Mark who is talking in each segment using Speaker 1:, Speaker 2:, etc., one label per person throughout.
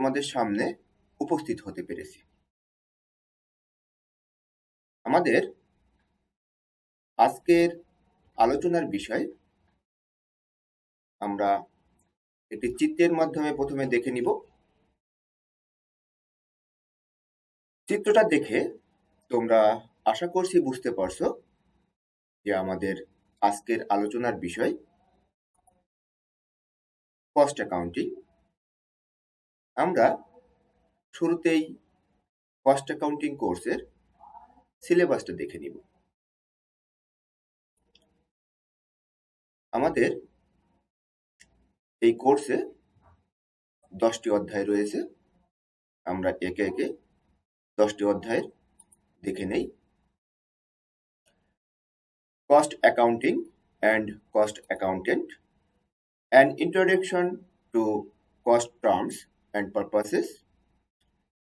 Speaker 1: তোমাদের সামনে উপস্থিত হতে পেরেছি। আমাদের আজকের আলোচনার বিষয় আমরা একটি চিত্রের মাধ্যমে প্রথমে দেখে নিব। চিত্রটা দেখে তোমরা আশা করছি বুঝতে পারছো যে আমাদের আজকের আলোচনার বিষয় কস্ট অ্যাকাউন্টিং। আমরা শুরুতেই কস্ট অ্যাকাউন্টিং কোর্সের সিলেবাসটা দেখে নিব। আমাদের এই কোর্সে 10টি অধ্যায় রয়েছে। আমরা একে একে 10টি অধ্যায়ের দেখে নেই। Cost accounting and cost accountant, an introduction to cost terms and purposes,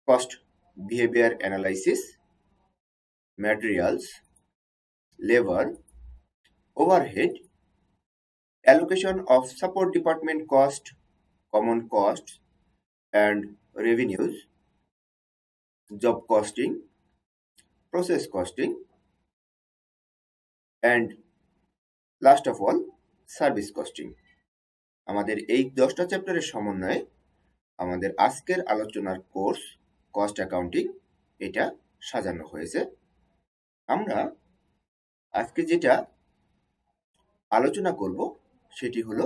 Speaker 1: cost behavior analysis, materials, labor, overhead, allocation of support department cost, common costs and revenues, job costing, process costing, and last of all, service costing. আমাদের এই 10টা চ্যাপ্টারের সমন্বয়ে আমাদের আজকের আলোচনার course cost accounting এটা সাজানো হয়েছে। আমরা আজকে যেটা আলোচনা করব সেটি হলো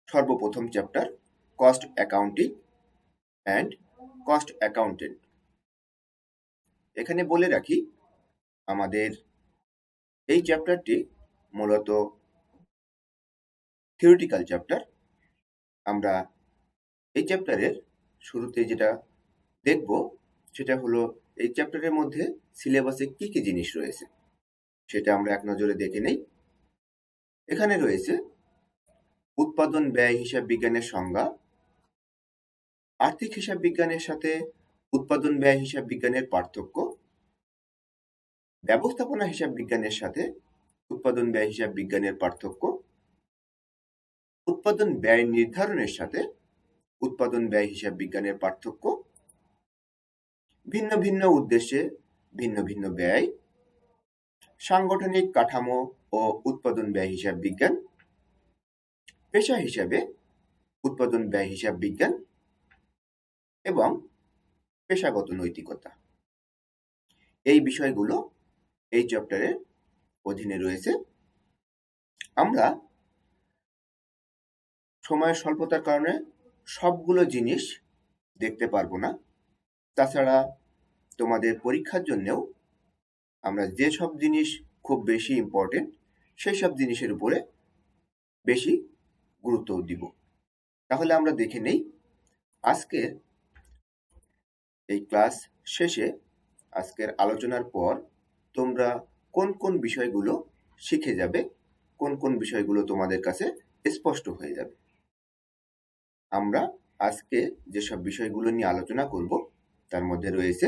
Speaker 1: সর্বপ্রথম chapter cost accounting and cost accountant. এখানে বলে রাখি আমাদের এই চ্যাপ্টারটি মূলত থিওরিটিক্যাল চ্যাপ্টার। আমরা এই চ্যাপ্টারের শুরুতে যেটা দেখব সেটা হলো এই চ্যাপ্টারের মধ্যে সিলেবাসে কি কি জিনিস রয়েছে সেটা আমরা এক নজরে দেখে নেই। এখানে রয়েছে উৎপাদন ব্যয় হিসাব বিজ্ঞানের সংজ্ঞা, আর্থিক হিসাব বিজ্ঞানের সাথে উৎপাদন ব্যয় হিসাব বিজ্ঞানের পার্থক্য, ব্যবস্থাপনা হিসাব বিজ্ঞানের সাথে উৎপাদন ব্যয় হিসাব বিজ্ঞানের পার্থক্য, উৎপাদন ব্যয় নির্ধারণের সাথে উৎপাদন ব্যয় হিসাব বিজ্ঞানের পার্থক্য, ভিন্ন ভিন্ন উদ্দেশ্যে ভিন্ন ভিন্ন ব্যয়, সাংগঠনিক কাঠামো ও উৎপাদন ব্যয় হিসাব বিজ্ঞান, পেশা হিসাবে উৎপাদন ব্যয় হিসাব বিজ্ঞান এবং পেশাগত নৈতিকতা। এই বিষয়গুলো এই চ্যাপ্টারের অধীনে রয়েছে। আমরা সময়ের স্বল্পতার কারণে সবগুলো জিনিস দেখতে পারবো না। তাছাড়া তোমাদের পরীক্ষার জন্যেও আমরা যেসব জিনিস খুব বেশি ইম্পর্টেন্ট সেই সব জিনিসের উপরে বেশি গুরুত্ব দিব। তাহলে আমরা দেখে নেই আজকের এই ক্লাস শেষে আজকের আলোচনার পর তোমরা কোন কোন বিষয়গুলো শিখে যাবে, কোন কোন বিষয়গুলো তোমাদের কাছে স্পষ্ট হয়ে যাবে। আমরা আজকে যেসব বিষয়গুলো নিয়ে আলোচনা করব তার মধ্যে রয়েছে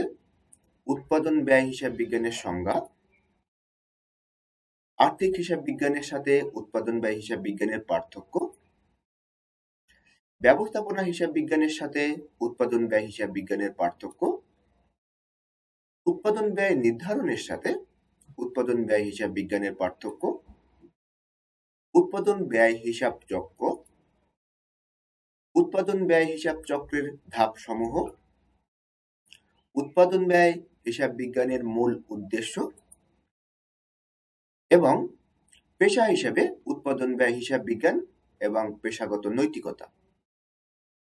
Speaker 1: উৎপাদন ব্যয় হিসাব বিজ্ঞানের সংজ্ঞা, আর্থিক হিসাব বিজ্ঞানের সাথে উৎপাদন ব্যয় হিসাব বিজ্ঞানের পার্থক্য, ব্যবস্থাপনা হিসাব বিজ্ঞানের সাথে উৎপাদন ব্যয় হিসাব বিজ্ঞানের পার্থক্য, উৎপাদন ব্যয় নির্ধারণের সাথে উৎপাদন ব্যয় হিসাব বিজ্ঞানের পার্থক্য, উৎপাদন ব্যয় হিসাব চক্র, উৎপাদন ব্যয় হিসাব চক্রের ধাপসমূহ, উৎপাদন ব্যয় হিসাব বিজ্ঞানের মূল উদ্দেশ্য এবং পেশা হিসেবে উৎপাদন ব্যয় হিসাব বিজ্ঞান এবং পেশাগত নৈতিকতা।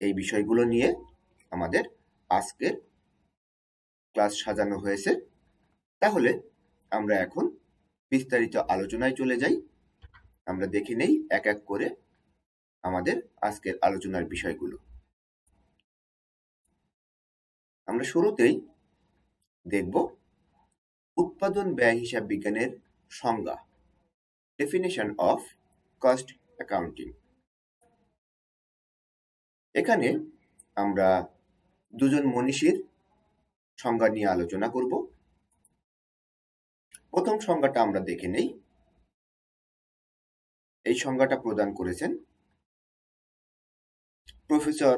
Speaker 1: এই বিষয়গুলো নিয়ে আমাদের আজকের ক্লাস সাজানো হয়েছে। তাহলে আমরা এখন বিস্তারিত আলোচনায় চলে যাই। আমরা দেখে নেই এক এক করে আমাদের আজকের আলোচনার বিষয়গুলো। আমরা শুরুতেই দেখব উৎপাদন ব্যয় হিসাব বিজ্ঞানের সংজ্ঞা, ডেফিনেশন অফ কস্ট অ্যাকাউন্টিং। এখানে আমরা দুজন মনীষীর সংজ্ঞা নিয়ে আলোচনা করব। প্রথম সংজ্ঞাটা আমরা দেখে নেই। এই সংজ্ঞাটা প্রদান করেছেন প্রফেসর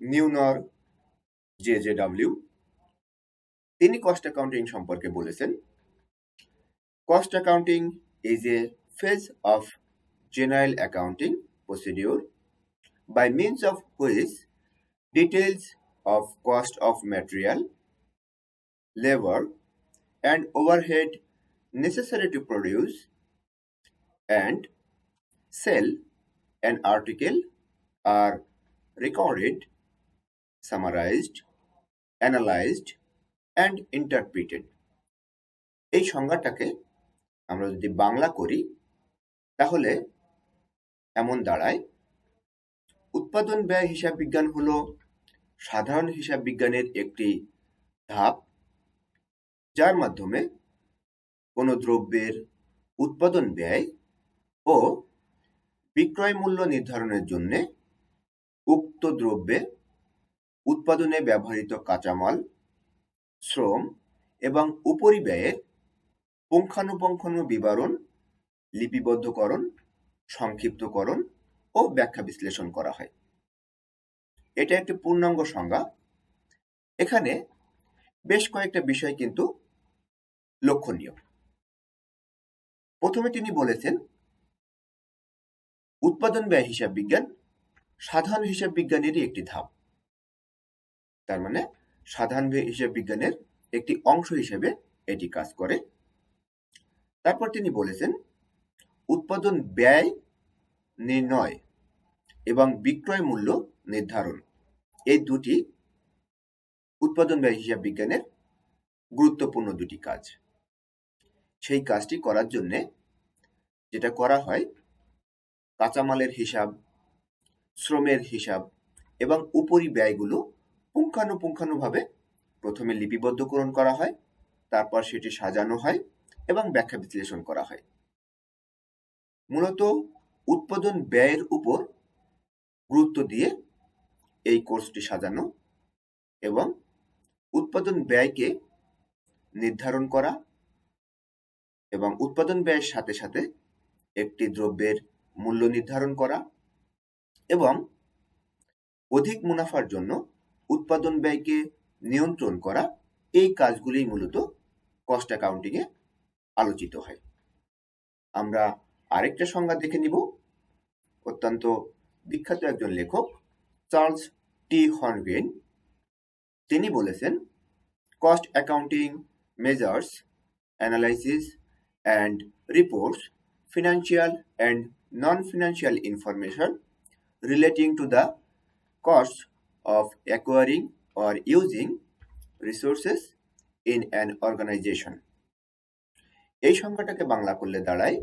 Speaker 1: নিউনর JJW, তিনি কস্ট অ্যাকাউন্টিং সম্পর্কে বলেছেন, cost accounting is a phase of general accounting procedure by means of which details of cost of material, labor, and overhead necessary to produce and sell an article are recorded, summarized, analyzed, and interpreted. এই সংজ্ঞাটাকে আমরা যদি বাংলা করি তাহলে এমন দাঁড়ায়, উৎপাদন ব্যয় হিসাব বিজ্ঞান হলো সাধারণ হিসাব বিজ্ঞানের একটি ধাপ, যার মাধ্যমে কোনো দ্রব্যের উৎপাদন ব্যয় ও বিক্রয় মূল্য নির্ধারণের জন্য উক্ত দ্রব্যে উৎপাদনে ব্যবহৃত কাঁচামাল, শ্রম এবং উপরিব্যয়ের পুঙ্খানুপুঙ্খ বিবরণ লিপিবদ্ধকরণ, সংক্ষিপ্তকরণ ও ব্যাখ্যা বিশ্লেষণ করা হয়। এটা একটি পূর্ণাঙ্গ সংজ্ঞা। এখানে বেশ কয়েকটা বিষয় কিন্তু লক্ষণীয়। প্রথমে তিনি বলেছেন, উৎপাদন ব্যয় হিসাব বিজ্ঞান সাধারণ হিসাব বিজ্ঞানেরই একটি ধাপ। তার মানে সাধারণ হিসাব বিজ্ঞানের একটি অংশ হিসেবে এটি কাজ করে। তারপর তিনি বলেছেন, উৎপাদন ব্যয় নির্ণয় এবং বিক্রয় মূল্য নির্ধারণ এই দুটি উৎপাদন ব্যয় হিসাব বিজ্ঞানের গুরুত্বপূর্ণ দুটি কাজ। সেই কাজটি করার জন্যে যেটা করা হয়, কাঁচামালের হিসাব, শ্রমের হিসাব এবং উপরিব্যয়গুলো পুঙ্খানুপুঙ্খানুভাবে প্রথমে লিপিবদ্ধকরণ করা হয়, তারপর সেটি সাজানো হয় এবং ব্যাখ্যা বিশ্লেষণ করা হয়। মূলত উৎপাদন ব্যয়ের উপর গুরুত্ব দিয়ে এই কোর্সটি সাজানো এবং উৎপাদন ব্যয়কে নির্ধারণ করা এবং উৎপাদন ব্যয়ের সাথে সাথে একটি দ্রব্যের মূল্য নির্ধারণ করা এবং অধিক মুনাফার জন্য উৎপাদন ব্যয়কে নিয়ন্ত্রণ করা, এই কাজগুলি মূলত কস্ট অ্যাকাউন্টিংয়ে আলোচিত হয়। আমরা আরেকটা সংজ্ঞা দেখে নিব। অত্যন্ত বিখ্যাত একজন লেখক চার্লস টি হর্নগ্রেন, তিনি বলেছেন, cost accounting measures, analysis and reports financial and non-financial information relating to the costs of acquiring or using resources in an organization. এই সংজ্ঞাটাকে বাংলা করলে দাঁড়ায়,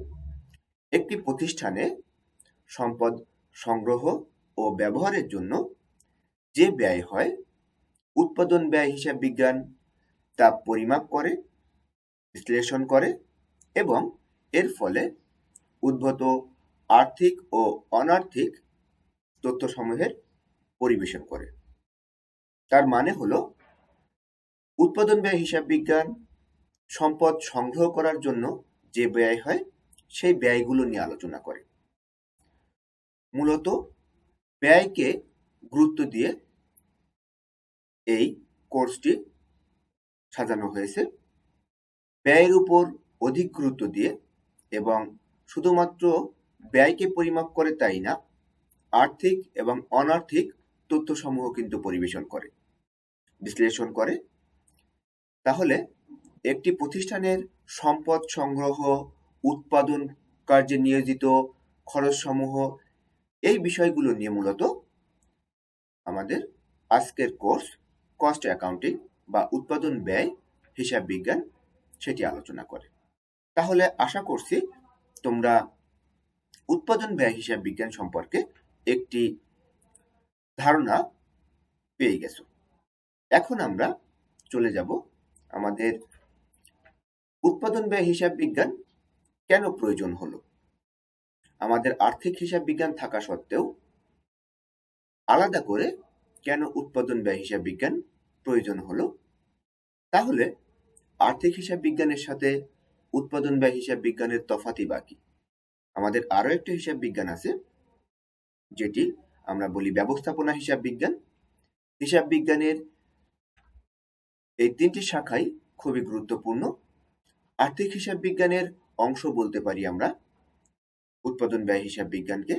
Speaker 1: একটি প্রতিষ্ঠানে সম্পদ সংগ্রহ ও ব্যবহারের জন্য যে ব্যয় হয়, উৎপাদন ব্যয় হিসাব বিজ্ঞান তা পরিমাপ করে, বিশ্লেষণ করে এবং এর ফলে উদ্ভূত আর্থিক ও অনার্থিক তথ্যসমূহের পরিবেশন করে। তার মানে হলো, উৎপাদন ব্যয় হিসাব বিজ্ঞান সম্পদ সংগ্রহ করার জন্য যে ব্যয় হয় সেই ব্যয়গুলো নিয়ে আলোচনা করে। মূলত ব্যয়কে গুরুত্ব দিয়ে এই কোর্সটি সাজানো হয়েছে। ব্যয়ের উপর অধিক গুরুত্ব দিয়ে এবং শুধুমাত্র ব্যয়কে পরিমাপ করে তাই না, আর্থিক এবং অনার্থিক তথ্যসমূহ কিন্তু পরিবেশন করে, বিশ্লেষণ করে। তাহলে একটি প্রতিষ্ঠানের সম্পদ সংগ্রহ, উৎপাদন কার্যে নিয়োজিত খরচসমূহ, এই বিষয়গুলো নিয়ে মূলত আমাদের আজকের কোর্স কস্ট অ্যাকাউন্টিং বা উৎপাদন ব্যয় হিসাব বিজ্ঞান সেটি আলোচনা করে। তাহলে আশা করছি তোমরা উৎপাদন ব্যয় হিসাব বিজ্ঞান সম্পর্কে একটি ধারণা পেয়ে গেছো। এখন আমরা চলে যাব আমাদের উৎপাদন ব্যয় হিসাব বিজ্ঞান কেন প্রয়োজন হলো। আমাদের আর্থিক হিসাব বিজ্ঞান থাকা সত্ত্বেও আলাদা করে কেন উৎপাদন ব্যয় হিসাব বিজ্ঞান প্রয়োজন হলো। তাহলে আর্থিক হিসাব বিজ্ঞানের সাথে উৎপাদন ব্যয় হিসাব বিজ্ঞানের তফাৎই বাকি। আমাদের আরো একটা হিসাব বিজ্ঞান আছে যেটি আমরা বলি ব্যবস্থাপনা হিসাব বিজ্ঞান। হিসাব বিজ্ঞানের এই 3টি শাখাই খুবই গুরুত্বপূর্ণ। আর্থিক হিসাব বিজ্ঞানের অংশ বলতে পারি আমরা উৎপাদন ব্যয় হিসাব বিজ্ঞানকে।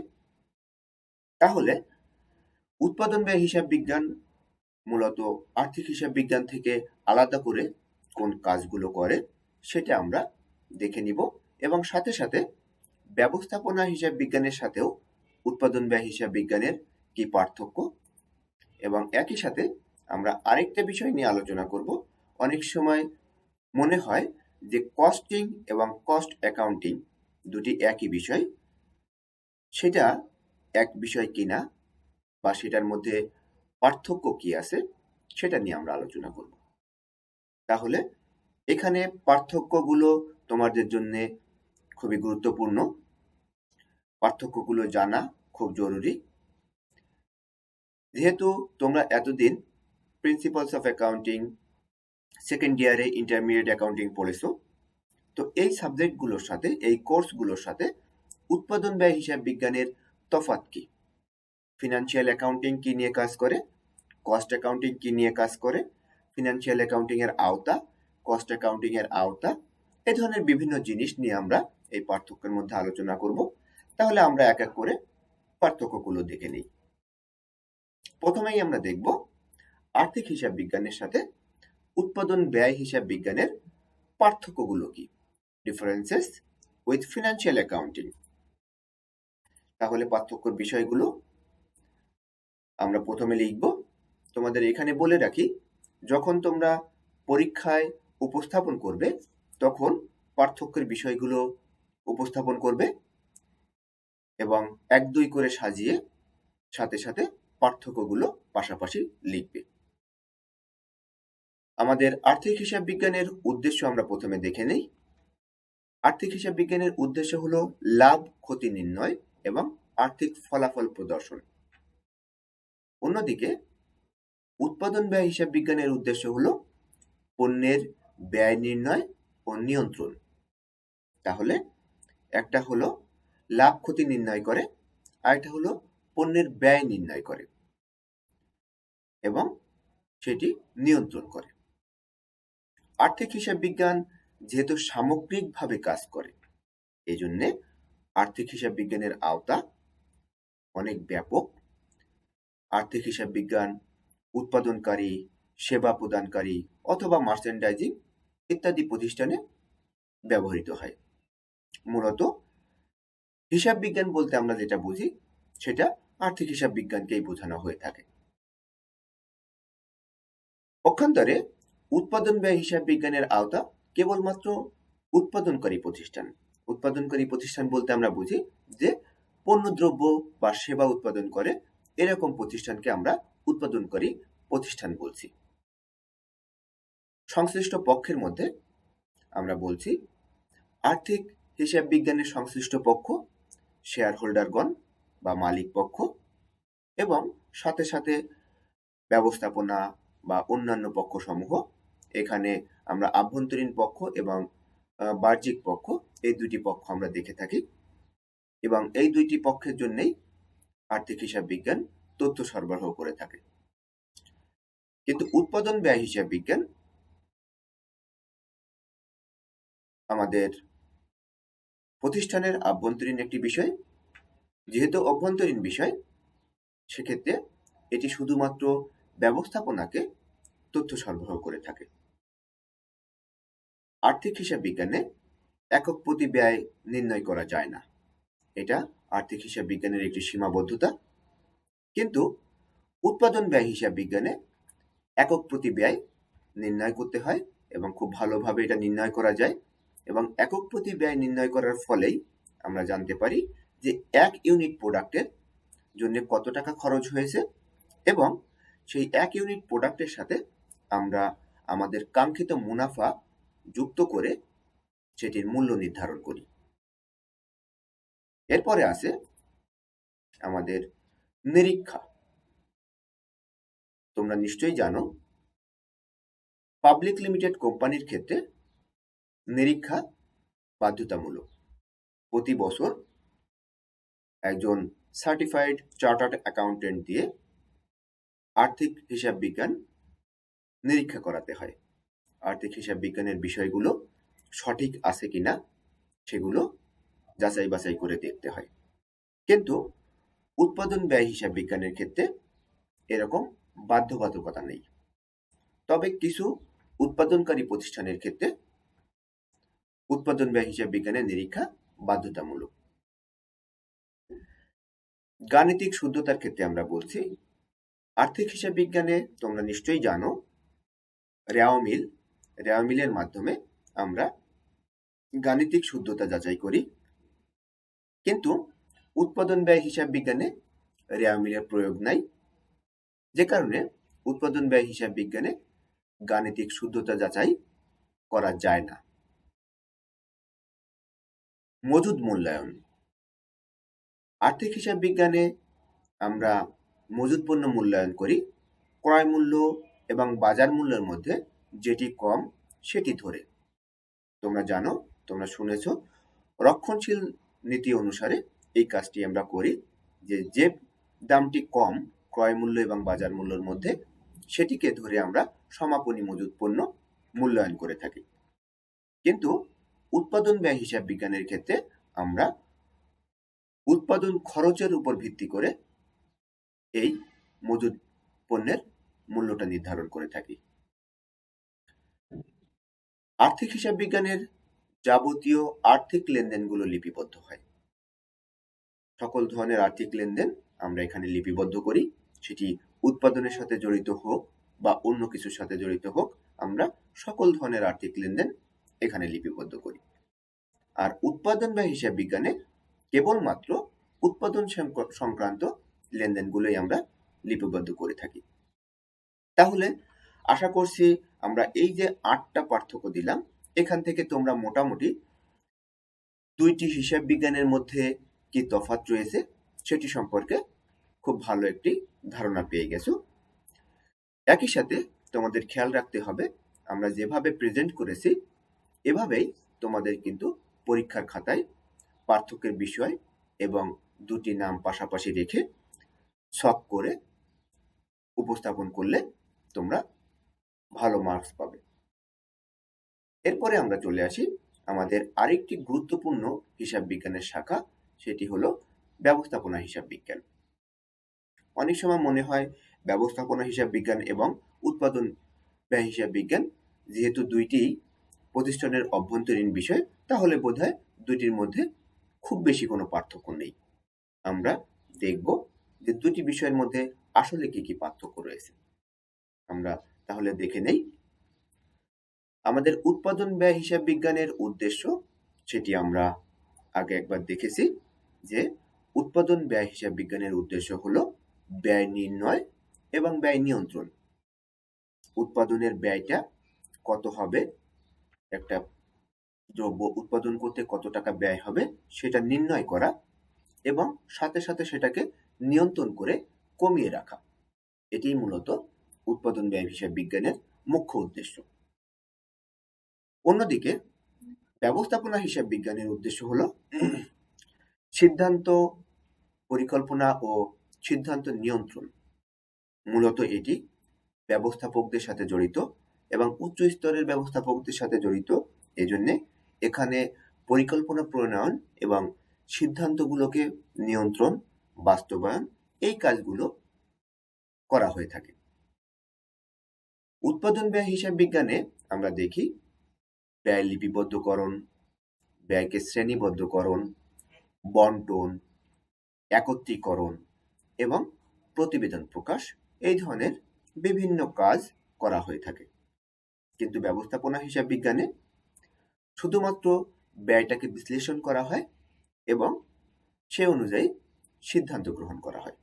Speaker 1: তাহলে উৎপাদন ব্যয় হিসাব বিজ্ঞান মূলত আর্থিক হিসাব বিজ্ঞান থেকে আলাদা করে কোন কাজগুলো করে সেটা আমরা দেখে নিব, এবং সাথে সাথে ব্যবস্থাপনা হিসাব বিজ্ঞানের সাথেও উৎপাদন ব্যয় হিসাব বিজ্ঞানের কি পার্থক্য, এবং একই সাথে আমরা আরেকটা বিষয় নিয়ে আলোচনা করব। অনেক সময় মনে হয় যে কস্টিং এবং কস্ট অ্যাকাউন্টিং দুটি একই বিষয়, সেটা এক বিষয় কিনা বা সেটার মধ্যে পার্থক্য কি আছে সেটা নিয়ে আমরা আলোচনা করব। তাহলে এখানে পার্থক্যগুলো তোমাদের জন্য খুবই গুরুত্বপূর্ণ, পার্থক্যগুলো জানা খুব জরুরি। যেহেতু তোমরা এতদিন প্রিন্সিপালস অফ অ্যাকাউন্টিং, সেকেন্ড ইয়ারে ইন্টারমিডিয়েট অ্যাকাউন্টিং পড়েছো, তো এই সাবজেক্টগুলোর সাথে, এই কোর্সগুলোর সাথে উৎপাদন ব্যয় হিসাব বিজ্ঞানের তফাৎ কি, ফিনান্সিয়াল অ্যাকাউন্টিং কি নিয়ে কাজ করে, কস্ট অ্যাকাউন্টিং কি নিয়ে কাজ করে, ফিনান্সিয়াল অ্যাকাউন্টিং এর আওতা, কস্ট অ্যাকাউন্টিং এর আওতা, এই ধরনের বিভিন্ন জিনিস নিয়ে আমরা এই পার্থক্যের মধ্যে আলোচনা করব। তাহলে আমরা এক এক করে পার্থক্যগুলো দেখে নিই। প্রথমেই আমরা দেখব আর্থিক হিসাব বিজ্ঞানের সাথে উৎপাদন ব্যয় হিসাব বিজ্ঞানের পার্থক্যগুলো কি, ডিফারেন্সেস উইথ ফিনান্সিয়াল অ্যাকাউন্টিং। তাহলে পার্থক্যের বিষয়গুলো আমরা প্রথমে লিখব। তোমাদের এখানে বলে রাখি, যখন তোমরা পরীক্ষায় উপস্থাপন করবে তখন পার্থক্যের বিষয়গুলো উপস্থাপন করবে এবং 1-2 করে সাজিয়ে সাথে সাথে পার্থক্যগুলো পাশাপাশি লিখবে। আমাদের আর্থিক হিসাব বিজ্ঞানের উদ্দেশ্য আমরা প্রথমে দেখে নেই। আর্থিক হিসাব বিজ্ঞানের উদ্দেশ্য হলো লাভ ক্ষতি নির্ণয় এবং আর্থিক ফলাফল প্রদর্শন। অন্যদিকে উৎপাদন ব্যয় হিসাব বিজ্ঞানের উদ্দেশ্য হলো পণ্যের ব্যয় নির্ণয় ও নিয়ন্ত্রণ। তাহলে একটা হলো লাভ ক্ষতি নির্ণয় করে, আর একটা হলো পণ্যের ব্যয় নির্ণয় করে এবং সেটি নিয়ন্ত্রণ করে। আর্থিক হিসাব বিজ্ঞান যেহেতু সামগ্রিকভাবে কাজ করে, এই জন্যে আর্থিক হিসাব বিজ্ঞানের আওতা অনেক ব্যাপক। আর্থিক হিসাব বিজ্ঞান উৎপাদনকারী, সেবা প্রদানকারী অথবা মার্চেন্ডাইজিং ইত্যাদি প্রতিষ্ঠানে ব্যবহৃত হয়। মূলত হিসাব বিজ্ঞান বলতে আমরা যেটা বুঝি সেটা আর্থিক হিসাব বিজ্ঞানকেই বোঝানো হয়ে থাকে। পক্ষান্তরে উৎপাদন ব্যয় হিসাব বিজ্ঞানের আওতা কেবলমাত্র উৎপাদনকারী প্রতিষ্ঠান। উৎপাদনকারী প্রতিষ্ঠান বলতে আমরা বুঝি যে পণ্যদ্রব্য বা সেবা উৎপাদন করে এরকম প্রতিষ্ঠানকে আমরা উৎপাদনকারী প্রতিষ্ঠান বলছি। সংশ্লিষ্ট পক্ষের মধ্যে আমরা বলছি আর্থিক হিসাব বিজ্ঞানের সংশ্লিষ্ট পক্ষ শেয়ার হোল্ডারগণ বা মালিক পক্ষ, এবং সাথে সাথে ব্যবস্থাপনা বা অন্যান্য পক্ষ সমূহ। এখানে আমরা আভ্যন্তরীণ পক্ষ এবং বাহ্যিক পক্ষ, এই দুটি পক্ষ আমরা দেখে থাকি, এবং এই দুইটি পক্ষের জন্যই আর্থিক হিসাব বিজ্ঞান তথ্য সরবরাহ করে থাকে। কিন্তু উৎপাদন ব্যয় হিসাব বিজ্ঞান আমাদের প্রতিষ্ঠানের আভ্যন্তরীণ একটি বিষয়। যেহেতু অভ্যন্তরীণ বিষয়, সেক্ষেত্রে এটি শুধুমাত্র ব্যবস্থাপনাকে তথ্য সরবরাহ করে থাকে। আর্থিক হিসাব বিজ্ঞানে একক প্রতি ব্যয় নির্ণয় করা যায় না, এটা আর্থিক হিসাব বিজ্ঞানের একটি সীমাবদ্ধতা। কিন্তু উৎপাদন ব্যয় হিসাব বিজ্ঞানে একক প্রতি ব্যয় নির্ণয় করতে হয় এবং খুব ভালোভাবে এটা নির্ণয় করা যায়, এবং একক প্রতি ব্যয় নির্ণয় করার ফলেই আমরা জানতে পারি যে 1 ইউনিট প্রোডাক্টের জন্য কত টাকা খরচ হয়েছে, এবং সেই 1 ইউনিট প্রোডাক্টের সাথে আমরা আমাদের কাঙ্ক্ষিত মুনাফা যুক্ত করে সেটির মূল্য নির্ধারণ করি। এরপরে আছে আমাদের নিরীক্ষা। তোমরা নিশ্চয়ই জানো পাবলিক লিমিটেড কোম্পানির ক্ষেত্রে নিরীক্ষা বাধ্যতামূলক। প্রতি বছর একজন সার্টিফাইড চার্টার্ড অ্যাকাউন্টেন্ট দিয়ে আর্থিক হিসাব বিজ্ঞান নিরীক্ষা করাতে হয়। আর্থিক হিসাব বিজ্ঞানের বিষয়গুলো সঠিক আছে কিনা সেগুলো যাচাই বাছাই করে দেখতে হয়। কিন্তু উৎপাদন ব্যয় হিসাব বিজ্ঞানের ক্ষেত্রে এরকম বাধ্যবাধকতা নেই। তবে কিছু উৎপাদনকারী প্রতিষ্ঠানের ক্ষেত্রে উৎপাদন ব্যয় হিসাব বিজ্ঞানের নিরীক্ষা বাধ্যতামূলক। গাণিতিক শুদ্ধতার ক্ষেত্রে আমরা বলছি, আর্থিক হিসাব বিজ্ঞানে তোমরা নিশ্চয়ই জানো রেওয়া মিলের মাধ্যমে আমরা গাণিতিক শুদ্ধতা যাচাই করি। কিন্তু উৎপাদন ব্যয় হিসাব বিজ্ঞানে রেওয়া মিলের প্রয়োগ নাই, যে কারণে উৎপাদন ব্যয় হিসাব বিজ্ঞানে গাণিতিক শুদ্ধতা যাচাই করা যায় না। মজুদ মূল্যায়ন। আর্থিক হিসাব বিজ্ঞানে আমরা মজুদ পণ্য মূল্যায়ন করি ক্রয় মূল্য এবং বাজার মূল্যের মধ্যে যেটি কম সেটি ধরে। তোমরা জানো, তোমরা শুনেছ, রক্ষণশীল নীতি অনুসারে এই কাজটি আমরা করি, যে দামটি কম ক্রয় মূল্য এবং বাজার মূল্যের মধ্যে সেটিকে ধরে আমরা সমাপনী মজুদ পণ্য মূল্যায়ন করে থাকি। কিন্তু উৎপাদন ব্যয় হিসাব বিজ্ঞানের ক্ষেত্রে আমরা উৎপাদন খরচের উপর ভিত্তি করে এই মজুদ পণ্যের মূল্যটা নির্ধারণ করে থাকি। আর্থিক হিসাব বিজ্ঞানের যাবতীয় আর্থিক লেনদেনগুলো লিপিবদ্ধ হয়। সকল ধরনের আর্থিক লেনদেন আমরা এখানে লিপিবদ্ধ করি, সেটি উৎপাদনের সাথে জড়িত হোক বা অন্য কিছুর সাথে জড়িত হোক, আমরা সকল ধরনের আর্থিক লেনদেন এখানে লিপিবদ্ধ করি। আর উৎপাদন ব্যয় হিসাব বিজ্ঞানে কেবলমাত্র উৎপাদন সংক্রান্ত লেনদেনগুলোই আমরা লিপিবদ্ধ করে থাকি। তাহলে আশা করছি আমরা এই যে 8টা পার্থক্য দিলাম, এখান থেকে তোমরা মোটামুটি দুইটি হিসাব বিজ্ঞানের মধ্যে কি তফাৎ রয়েছে সেটি সম্পর্কে খুব ভালো একটি ধারণা পেয়ে গেছো। একই সাথে তোমাদের খেয়াল রাখতে হবে, আমরা যেভাবে প্রেজেন্ট করেছি এভাবেই তোমাদের কিন্তু পরীক্ষার খাতায় পার্থক্যের বিষয় এবং দুটি নাম পাশাপাশি রেখে ছক করে উপস্থাপন করলে তোমরা ভালো মার্কস পাবে। এরপরে আমরা চলে আসি আমাদের আরেকটি গুরুত্বপূর্ণ হিসাব বিজ্ঞানের শাখা, সেটি হলো ব্যবস্থাপনা হিসাব বিজ্ঞান। অনেক সময় মনে হয় ব্যবস্থাপনা হিসাব বিজ্ঞান এবং উৎপাদন ব্যয় হিসাব বিজ্ঞান যেহেতু দুইটি প্রতিষ্ঠানের অভ্যন্তরীণ বিষয়, তাহলে বোধহয় দুইটির মধ্যে খুব বেশি কোনো পার্থক্য নেই। আমরা দেখব যে দুটি বিষয়ের মধ্যে আসলে কি কি পার্থক্য রয়েছে। আমরা তাহলে দেখে নেই। আমাদের উৎপাদন ব্যয় হিসাব বিজ্ঞানের উদ্দেশ্য, সেটি আমরা আগে একবার দেখেছি, যে উৎপাদন ব্যয় হিসাব বিজ্ঞানের উদ্দেশ্য হলো ব্যয় নির্ণয় এবং ব্যয় নিয়ন্ত্রণ। উৎপাদনের ব্যয়টা কত হবে, একটা দ্রব্য উৎপাদন করতে কত টাকা ব্যয় হবে সেটা নির্ণয় করা এবং সাথে সাথে সেটাকে নিয়ন্ত্রণ করে কমিয়ে রাখা, এটাই মূলত উৎপাদন ব্যয় হিসাব বিজ্ঞানের মুখ্য উদ্দেশ্য। অন্যদিকে ব্যবস্থাপনা হিসাব বিজ্ঞানের উদ্দেশ্য হলো সিদ্ধান্ত পরিকল্পনা ও সিদ্ধান্ত নিয়ন্ত্রণ। মূলত এটি ব্যবস্থাপকদের সাথে জড়িত এবং উচ্চ স্তরের ব্যবস্থাপকদের সাথে জড়িত। এজন্যে এখানে পরিকল্পনা প্রণয়ন এবং সিদ্ধান্তগুলোকে নিয়ন্ত্রণ, বাস্তবায়ন, এই কাজগুলো করা হয়ে থাকে। উৎপাদন ব্যয় হিসাব বিজ্ঞানে আমরা দেখি ব্যয় লিপিবদ্ধকরণ, ব্যয়কে শ্রেণীবদ্ধকরণ, বন্টন, একত্রীকরণ এবং প্রতিবেদন প্রকাশ, এই ধরনের বিভিন্ন কাজ করা হয়ে থাকে। কিন্তু ব্যবস্থাপনা হিসাব বিজ্ঞানে শুধুমাত্র ব্যয়টাকে বিশ্লেষণ করা হয় এবং সে অনুযায়ী সিদ্ধান্ত গ্রহণ করা হয়।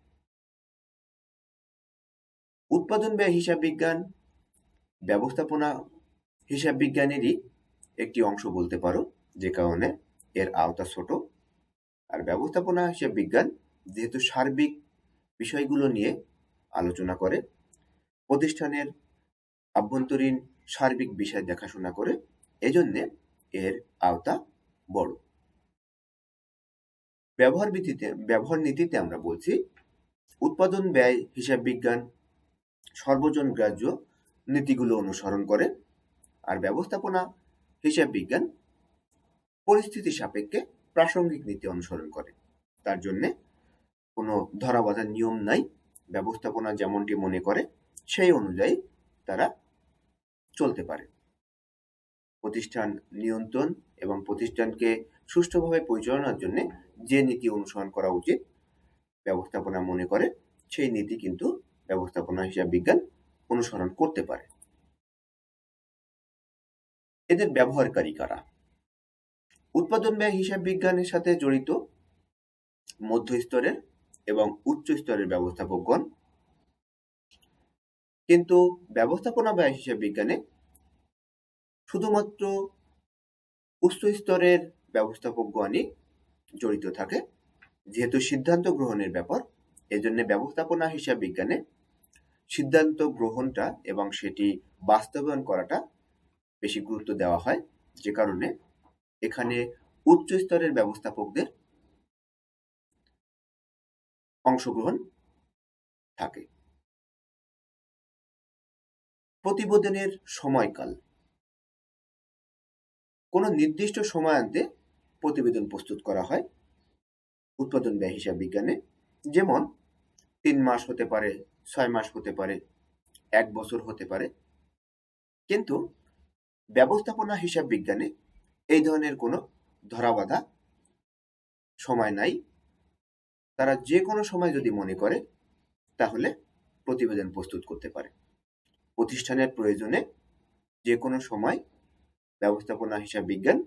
Speaker 1: উৎপাদন ব্যয় হিসাব বিজ্ঞান ব্যবস্থাপনা হিসাব বিজ্ঞানেরই একটি অংশ বলতে পারো, যে কারণে এর আওতা ছোট। আর ব্যবস্থাপনা হিসাব বিজ্ঞান যেহেতু সার্বিক বিষয়গুলো নিয়ে আলোচনা করে, প্রতিষ্ঠানের আভ্যন্তরীণ সার্বিক বিষয় দেখাশোনা করে, এজন্যে এর আওতা বড়। ব্যবহার নীতিতে আমরা বলছি উৎপাদন ব্যয় হিসাব বিজ্ঞান সর্বজন গ্রাহ্য নীতিগুলো অনুসরণ করে, আর ব্যবস্থাপনা হিসাব বিজ্ঞান পরিস্থিতি সাপেক্ষে প্রাসঙ্গিক নীতি অনুসরণ করে। তার জন্যে কোনো ধরাবাঁধা নিয়ম নাই, ব্যবস্থাপনা যেমনটি মনে করে সেই অনুযায়ী তারা চলতে পারে। প্রতিষ্ঠান নিয়ন্ত্রণ এবং প্রতিষ্ঠানকে সুষ্ঠুভাবে পরিচালনার জন্য যে নীতি অনুসরণ করা উচিত ব্যবস্থাপনা মনে করে সেই নীতি কিন্তু ব্যবস্থাপনা হিসাব বিজ্ঞান অনুসরণ করতে পারে। এদের ব্যবহারকারী কারা? উৎপাদন ব্যয় হিসাব বিজ্ঞানের সাথে জড়িত মধ্যস্তরের এবং উচ্চ স্তরের ব্যবস্থাপকগণ, কিন্তু ব্যবস্থাপনা ব্যয় হিসাব বিজ্ঞানে শুধুমাত্র উচ্চ স্তরের ব্যবস্থাপকগণই জড়িত থাকে। যেহেতু সিদ্ধান্ত গ্রহণের ব্যাপার, এজন্য ব্যবস্থাপনা হিসাব বিজ্ঞানে সিদ্ধান্ত গ্রহণটা এবং সেটি বাস্তবায়ন করাটা বেশি গুরুত্ব দেওয়া হয়, যে কারণে এখানে উচ্চ স্তরের ব্যবস্থাপকদের অংশগ্রহণ থাকে। প্রতিবেদনের সময়কাল। কোনো নির্দিষ্ট সময়ান্তে প্রতিবেদন প্রস্তুত করা হয় উৎপাদন ব্যয় হিসাব বিজ্ঞানে, যেমন 3 মাস হতে পারে, 6 মাস হতে পারে, 1 বছর হতে পারে। কিন্তু ব্যবস্থাপনা হিসাব বিজ্ঞানে এই ধরনের কোনো ধরাবাঁধা সময় নাই। তারা যে কোনো সময় যদি মনে করে তাহলে প্রতিবেদন প্রস্তুত করতে পারে। প্রতিষ্ঠানের প্রয়োজনে যে কোনো সময় ব্যবস্থাপনা হিসাব বিজ্ঞান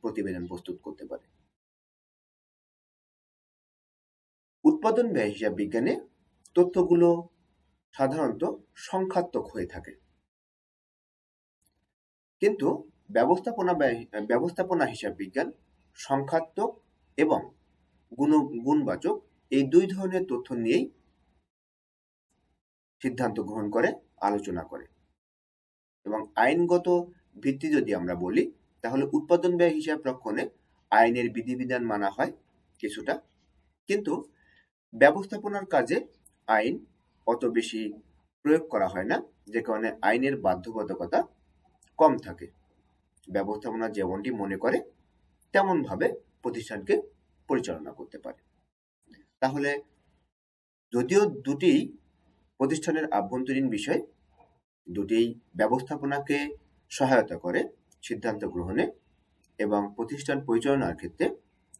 Speaker 1: প্রতিবেদন প্রস্তুত করতে পারে। উৎপাদন ব্যয় হিসাব বিজ্ঞানে তথ্যগুলো সাধারণত সংখ্যাত্মক হয়ে থাকে, কিন্তু ব্যবস্থাপনা হিসাব বিজ্ঞান সংখ্যাত্মক এবং গুণবাচক এই দুই ধরনের তথ্য নিয়েই সিদ্ধান্ত গ্রহণ করে, আলোচনা করে। এবং আইনগত ভিত্তি যদি আমরা বলি তাহলে উৎপাদন ব্যয় হিসাব রক্ষণে আইনের বিধিবিধান মানা হয় কিছুটা, কিন্তু ব্যবস্থাপনার কাজে আইন অত বেশি প্রয়োগ করা হয় না, যে কারণে আইনের বাধ্যবাধকতা কম থাকে। ব্যবস্থাপনা যেমনটি মনে করে তেমনভাবে প্রতিষ্ঠানকে পরিচালনা করতে পারে। তাহলে যদিও দুটি প্রতিষ্ঠানের আভ্যন্তরীণ বিষয়, দুটি ব্যবস্থাপনাকে সহায়তা করে সিদ্ধান্ত গ্রহণে এবং প্রতিষ্ঠান পরিচালনার ক্ষেত্রে,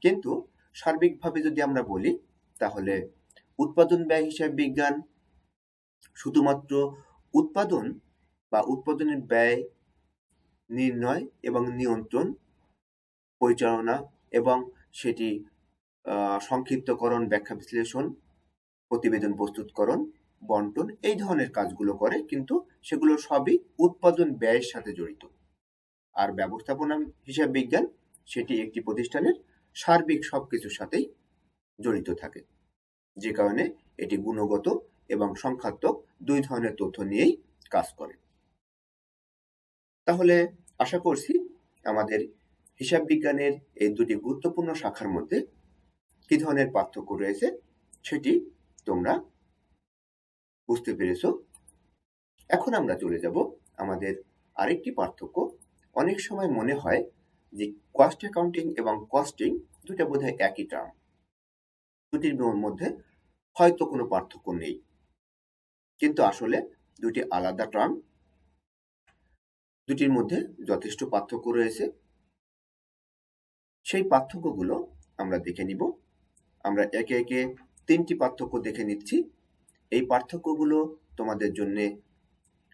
Speaker 1: কিন্তু সার্বিকভাবে যদি আমরা বলি তাহলে উৎপাদন ব্যয় হিসাব বিজ্ঞান শুধুমাত্র উৎপাদন বা উৎপাদনের ব্যয় নির্ণয় এবং নিয়ন্ত্রণ, পরিচালনা এবং সেটি সংক্ষিপ্তকরণ, ব্যাখ্যা বিশ্লেষণ, প্রতিবেদন প্রস্তুতকরণ, বন্টন এই ধরনের কাজগুলো করে, কিন্তু সেগুলো সবই উৎপাদন ব্যয়ের সাথে জড়িত। আর ব্যবস্থাপনা হিসাব বিজ্ঞান সেটি একটি প্রতিষ্ঠানের সার্বিক সবকিছুর সাথেই জড়িত থাকে, যে কারণে এটি গুণগত এবং সংখ্যাত্মক দুই ধরনের তথ্য নিয়েই কাজ করে। তাহলে আশা করছি আমাদের হিসাব বিজ্ঞানের এই দুটি গুরুত্বপূর্ণ শাখার মধ্যে কি ধরনের পার্থক্য রয়েছে সেটি তোমরা বুঝতে পেরেছো। এখন আমরা চলে যাব আমাদের আরেকটি পার্থক্য। অনেক সময় মনে হয় যে কস্ট অ্যাকাউন্টিং এবং কস্টিং দুটা বোধহয় একই টার্ম, দুটির মধ্যে হয়তো কোনো পার্থক্য নেই, কিন্তু আসলে দুটি আলাদা টার্ম, দুটির মধ্যে যথেষ্ট পার্থক্য রয়েছে। সেই পার্থক্যগুলো আমরা দেখে নিব। আমরা একে একে 3টি পার্থক্য দেখে নিচ্ছি। এই পার্থক্যগুলো তোমাদের জন্য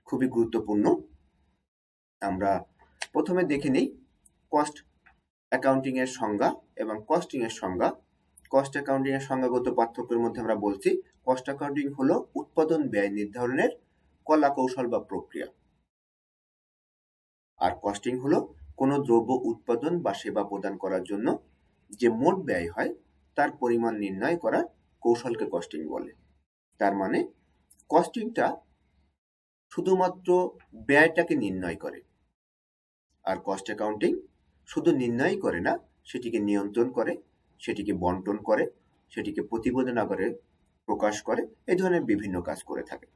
Speaker 1: খুবই গুরুত্বপূর্ণ। আমরা প্রথমে দেখে নিই কস্ট অ্যাকাউন্টিং এর সংজ্ঞা এবং কস্টিং এর সংজ্ঞা। কস্ট অ্যাকাউন্টিং এর সংজ্ঞাগত পার্থক্যের মধ্যে আমরা বলছি কস্ট অ্যাকাউন্টিং হলো উৎপাদন ব্যয় নির্ধারণের কলা কৌশল বা প্রক্রিয়া, আর কস্টিং হলো কোনো দ্রব্য উৎপাদন বা সেবা প্রদান করার জন্য যে মোট ব্যয় হয় তার পরিমাণ নির্ণয় করার কৌশলকে কস্টিং বলে। তার মানে কস্টিংটা শুধুমাত্র ব্যয়টাকে নির্ণয় করে, আর কস্ট অ্যাকাউন্টিং শুধু নির্ণয় করে না, সেটিকে নিয়ন্ত্রণ করে, সেটিকে বন্টন করে, সেটিকে প্রতিবেদন আকারে প্রকাশ করে, এই ধরনের বিভিন্ন কাজ করে থাকে।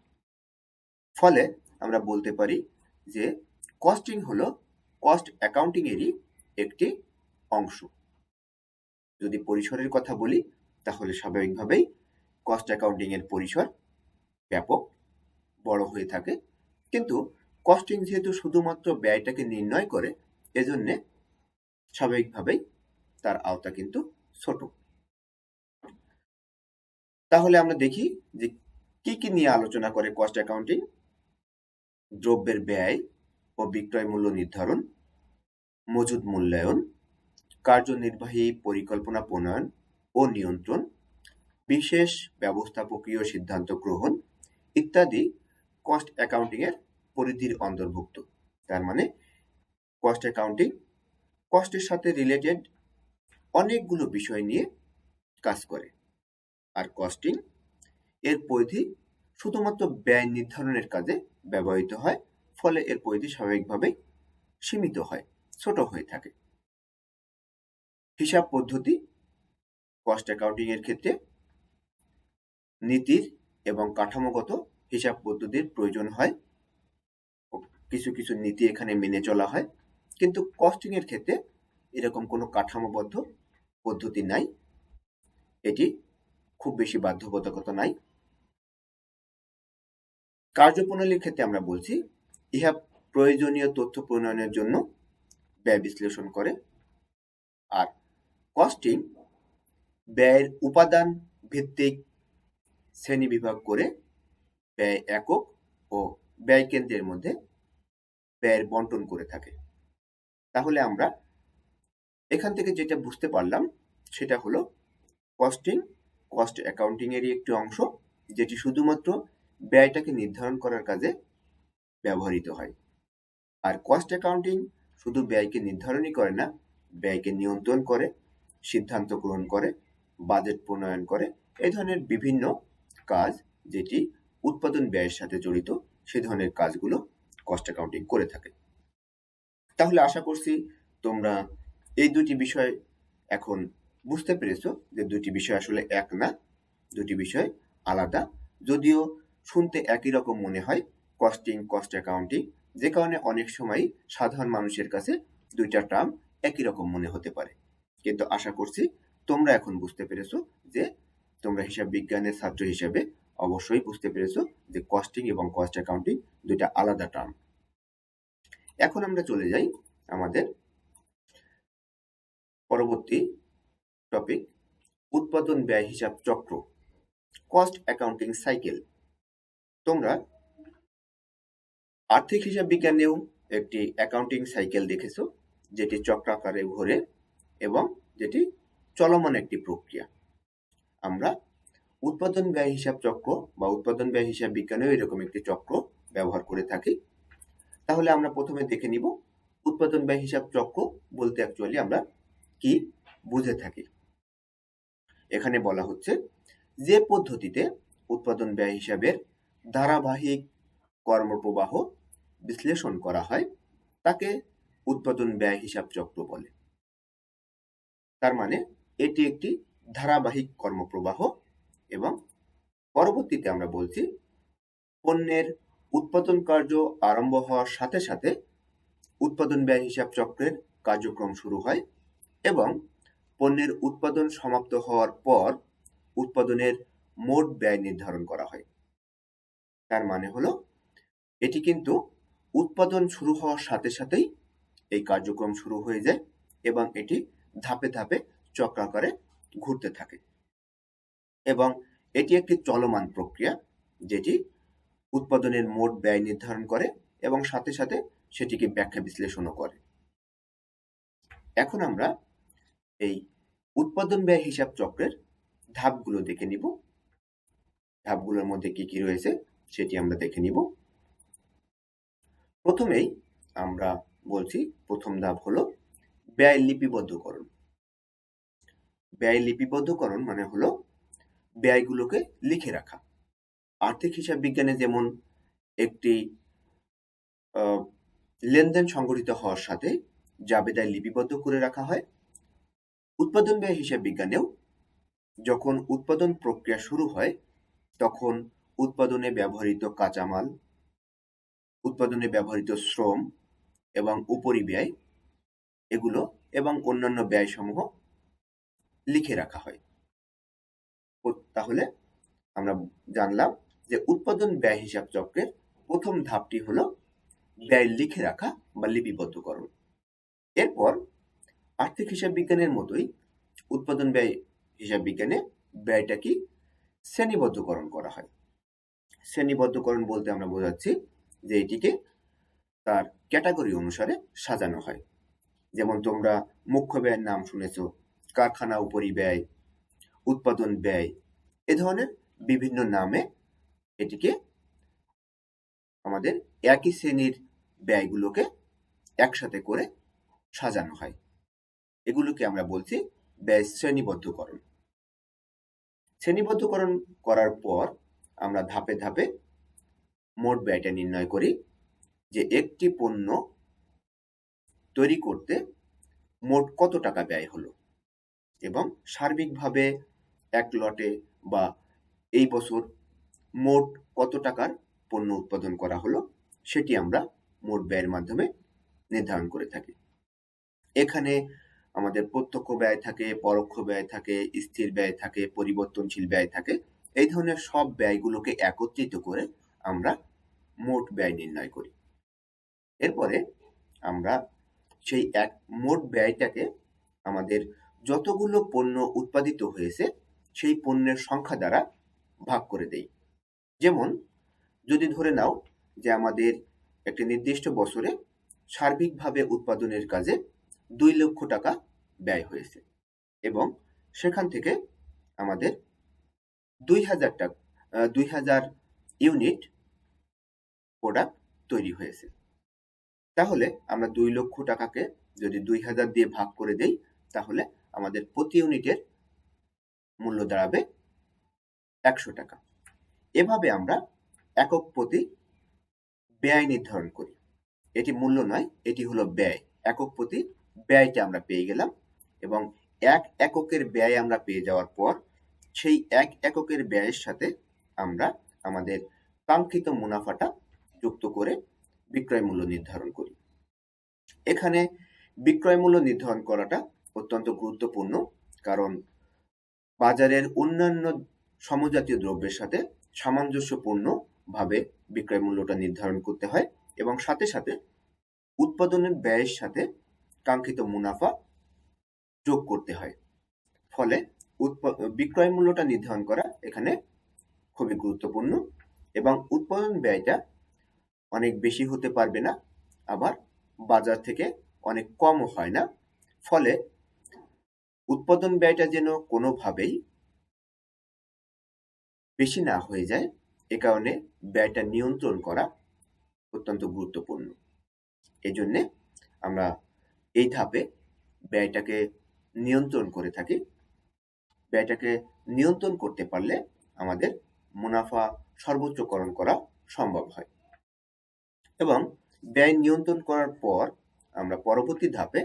Speaker 1: ফলে আমরা বলতে পারি যে কস্টিং হলো কস্ট অ্যাকাউন্টিংয়েরই একটি অংশ। যদি পরিসরের কথা বলি তাহলে স্বাভাবিকভাবেই কস্ট অ্যাকাউন্টিংয়ের পরিসর ব্যাপক বড় হয়ে থাকে, কিন্তু কস্টিং যেহেতু শুধুমাত্র ব্যয়টাকে নির্ণয় করে, এজন্যে স্বাভাবিকভাবেই তার আওতা কিন্তু ছোট। তাহলে আমরা দেখি যে কি কি নিয়ে আলোচনা করে কস্ট অ্যাকাউন্টিং। দ্রব্যের ব্যয় ও বিক্রয় মূল্য নির্ধারণ, মজুদ মূল্যায়ন, কার্যনির্বাহী পরিকল্পনা প্রণয়ন ও নিয়ন্ত্রণ, বিশেষ ব্যবস্থাপকীয় সিদ্ধান্ত গ্রহণ ইত্যাদি কস্ট অ্যাকাউন্টিংয়ের পরিধির অন্তর্ভুক্ত। তার মানে কস্ট অ্যাকাউন্টিং কস্টের সাথে রিলেটেড অনেকগুলো বিষয় নিয়ে কাজ করে। আর কস্টিং এর পরিধি শুধুমাত্র ব্যয় নির্ধারণের কাজে ব্যবহৃত হয়, ফলে এর পরিধি স্বাভাবিকভাবেই সীমিত হয়, ছোট হয়ে থাকে। হিসাব পদ্ধতি কস্ট অ্যাকাউন্টিং এর ক্ষেত্রে নীতির এবং কাঠামোগত হিসাব পদ্ধতির প্রয়োজন হয়। কিছু কিছু নীতি এখানে মেনে চলা হয়, কিন্তু কস্টিং এর ক্ষেত্রে এরকম কোনো কাঠামোবদ্ধ পদ্ধতি নাই, এটি খুব বেশি বাধ্যবাধকতা নাই। কার্যপ্রণালীর ক্ষেত্রে আমরা বলছি ইহা প্রয়োজনীয় তথ্য প্রণয়নের জন্য ব্যয় বিশ্লেষণ করে। আর কস্টিং ব্যয়ের উপাদান ভিত্তিক শ্রেণীবিভাগ করে ব্যয় একক ও ব্যয় কেন্দ্রের মধ্যে ব্যয়ের বন্টন করে থাকে। তাহলে আমরা এখান থেকে যেটা বুঝতে পারলাম সেটা হলো কস্টিং কস্ট অ্যাকাউন্টিং এরই একটি অংশ, যেটি শুধুমাত্র ব্যয়টাকে নির্ধারণ করার কাজে ব্যবহৃত হয়। আর কস্ট অ্যাকাউন্টিং শুধু ব্যয়কে নির্ধারণই করে না, ব্যয়কে নিয়ন্ত্রণ করে, সিদ্ধান্ত গ্রহণ করে, বাজেট প্রণয়ন করে, এই ধরনের বিভিন্ন কাজ যেটি উৎপাদন ব্যয়ের সাথে জড়িত, সে ধরনের কাজগুলো কস্ট অ্যাকাউন্টিং করে থাকে। তাহলে আশা করছি তোমরা এই দুটি বিষয় এখন বুঝতে পেরেছো যে দুটি বিষয় আসলে এক না, দুটি বিষয় আলাদা। যদিও শুনতে একই রকম মনে হয় কস্টিং কস্ট অ্যাকাউন্টিং, যে কারণে অনেক সময় সাধারণ মানুষের কাছে দুইটা টার্ম একই রকম মনে হতে পারে, কিন্তু আশা করছি তোমরা এখন বুঝতে পেরেছো যে তোমরা হিসাব বিজ্ঞানের ছাত্র হিসেবে অবশ্যই বুঝতে পেরেছো যে কস্টিং এবং কস্ট অ্যাকাউন্টিং দুইটা আলাদা টার্ম। এখন আমরা চলে যাই আমাদের পরবর্তী টপিক, উৎপাদন ব্যয় হিসাব চক্র, কস্ট অ্যাকাউন্টিং সাইকেল। তোমরা আর্থিক হিসাব বিজ্ঞানেও একটি অ্যাকাউন্টিং সাইকেল দেখেছো, যেটি চক্রাকারে ঘোরে এবং যেটি চলমান একটি প্রক্রিয়া। আমরা উৎপাদন ব্যয় হিসাব চক্র বা উৎপাদন ব্যয় হিসাব বিজ্ঞানেও এরকম একটি চক্র ব্যবহার করে থাকি। তাহলে আমরা প্রথমে দেখে নিব উৎপাদন ব্যয় হিসাব চক্র বলতে অ্যাকচুয়ালি আমরা কি বুঝে থাকি। এখানে বলা হচ্ছে যে পদ্ধতিতে উৎপাদন ব্যয় হিসাবের ধারাবাহিক কর্মপ্রবাহ বিশ্লেষণ করা হয় তাকে উৎপাদন ব্যয় হিসাব চক্র বলে। তার মানে এটি একটি ধারাবাহিক কর্মপ্রবাহ, এবং পরবর্তীতে আমরা বলছি পণ্যের উৎপাদন কার্য আরম্ভ হওয়ার সাথে সাথে উৎপাদন ব্যয় হিসাব চক্রের কার্যক্রম শুরু হয় এবং পণ্যের উৎপাদন সমাপ্ত হওয়ার পর উৎপাদনের মোট ব্যয় নির্ধারণ করা হয়। তার মানে হলো এটি কিন্তু উৎপাদন শুরু হওয়ার সাথে সাথেই এই কার্যক্রম শুরু হয়ে যায় এবং এটি ধাপে ধাপে চক্রাকারে ঘুরতে থাকে, এবং এটি একটি চলমান প্রক্রিয়া যেটি উৎপাদনের মোট ব্যয় নির্ধারণ করে এবং সাথে সাথে সেটিকে ব্যাখ্যা বিশ্লেষণও করে। এখন আমরা এই উৎপাদন ব্যয় হিসাব চক্রের ধাপগুলো দেখে নিব। ধাপগুলোর মধ্যে কি কি রয়েছে সেটি আমরা দেখে নিব। প্রথমেই আমরা বলছি প্রথম ধাপ হলো ব্যয় লিপিবদ্ধকরণ। ব্যয় লিপিবদ্ধকরণ মানে হলো ব্যয়গুলোকে লিখে রাখা। আর্থিক হিসাব বিজ্ঞানে যেমন একটি লেনদেন সংঘটিত হওয়ার সাথে জাবেদায় লিপিবদ্ধ করে রাখা হয়, উৎপাদন ব্যয় হিসাব বিজ্ঞানেও যখন উৎপাদন প্রক্রিয়া শুরু হয় তখন উৎপাদনে ব্যবহৃত কাঁচামাল, উৎপাদনে ব্যবহৃত শ্রম এবং উপরিব্যয় এগুলো এবং অন্যান্য ব্যয়সমূহ লিখে রাখা হয়। তাহলে আমরা জানলাম যে উৎপাদন ব্যয় হিসাব চক্রের প্রথম ধাপটি হলো ব্যয় লিখে রাখা বা লিপিবদ্ধকরণ। এরপর আর্থিক হিসাব বিজ্ঞানের মতোই উৎপাদন ব্যয় হিসাব বিজ্ঞানে ব্যয়টা কি শ্রেণীবদ্ধকরণ করা হয়। শ্রেণীবদ্ধকরণ বলতে আমরা বোঝাচ্ছি যে এটিকে তার ক্যাটাগরি অনুসারে সাজানো হয়। যেমন তোমরা মুখ্য ব্যয়ের নাম শুনেছ, কারখানা উপরিব্যয়, উৎপাদন ব্যয়, এ ধরনের বিভিন্ন নামে এটিকে আমাদের একই শ্রেণীর ব্যয়গুলোকে একসাথে করে সাজানো হয়। এগুলোকে আমরা বলছি ব্যয় শ্রেণীবদ্ধকরণ। শ্রেণীবদ্ধকরণ করার পর আমরা ধাপে ধাপে মোট ব্যয়টা নির্ণয় করি যে একটি পণ্য তৈরি করতে মোট কত টাকা ব্যয় হলো এবং সার্বিকভাবে এক লটে বা এই বছর মোট কত টাকার পণ্য উৎপাদন করা হলো সেটি আমরা মোট ব্যয়ের মাধ্যমে নির্ধারণ করে থাকি। এখানে আমাদের প্রত্যক্ষ ব্যয় থাকে, পরোক্ষ ব্যয় থাকে, স্থির ব্যয় থাকে, পরিবর্তনশীল ব্যয় থাকে। এই ধরনের সব ব্যয়গুলোকে একত্রিত করে আমরা মোট ব্যয় নির্ণয় করি। এরপরে আমরা সেই এক মোট ব্যয়টাকে আমাদের যতগুলো পণ্য উৎপাদিত হয়েছে সেই পণ্যের সংখ্যা দ্বারা ভাগ করে দেই। যেমন যদি ধরে নাও যে আমাদের একটি নির্দিষ্ট বছরে সার্বিকভাবে উৎপাদনের কাজে 2 লক্ষ টাকা ব্যয় হয়েছে এবং সেখান থেকে আমাদের 2000 ইউনিট প্রোডাক্ট তৈরি হয়েছে। তাহলে আমরা 2 লক্ষ টাকাকে যদি 2000 দিয়ে ভাগ করে দেই তাহলে আমাদের প্রতি ইউনিটের মূল্য দাঁড়াবে 100 টাকা। এভাবে আমরা একক প্রতি ব্যয় নির্ধারণ করি। এটি মূল্য নয়, এটি হলো ব্যয়। একক প্রতি ব্যয়টা আমরা পেয়ে গেলাম এবং এক এককের ব্যয় আমরা পেয়ে যাওয়ার পর সেই এক এককের ব্যয়ের সাথে আমরা আমাদের কাঙ্ক্ষিত মুনাফাটা যুক্ত করে বিক্রয় মূল্য নির্ধারণ করি। এখানে বিক্রয় মূল্য নির্ধারণ করাটা অত্যন্ত গুরুত্বপূর্ণ, কারণ বাজারের অন্যান্য সমজাতীয় দ্রব্যের সাথে সামঞ্জস্যপূর্ণভাবে বিক্রয় মূল্যটা নির্ধারণ করতে হয় এবং সাথে সাথে উৎপাদনের ব্যয়ের সাথে কাঙ্ক্ষিত মুনাফা যোগ করতে হয়। ফলে বিক্রয় মূল্যটা নির্ধারণ করা এখানে খুবই গুরুত্বপূর্ণ এবং উৎপাদন ব্যয়টা অনেক বেশি হতে পারবে না, আবার বাজার থেকে অনেক কমও হয় না। ফলে উৎপাদন ব্যয়টা যেন কোনোভাবেই বেশি না হয়ে যায়, এ কারণে ব্যয়টা নিয়ন্ত্রণ করা অত্যন্ত গুরুত্বপূর্ণ। এজন্যে আমরা এই ধাপে ব্যয়টাকে নিয়ন্ত্রণ করে থাকি। ব্যয়টাকে নিয়ন্ত্রণ করতে পারলে আমাদের মুনাফা সর্বোচ্চকরণ করা সম্ভব হয় এবং ব্যয় নিয়ন্ত্রণ করার পর আমরা পরবর্তী ধাপে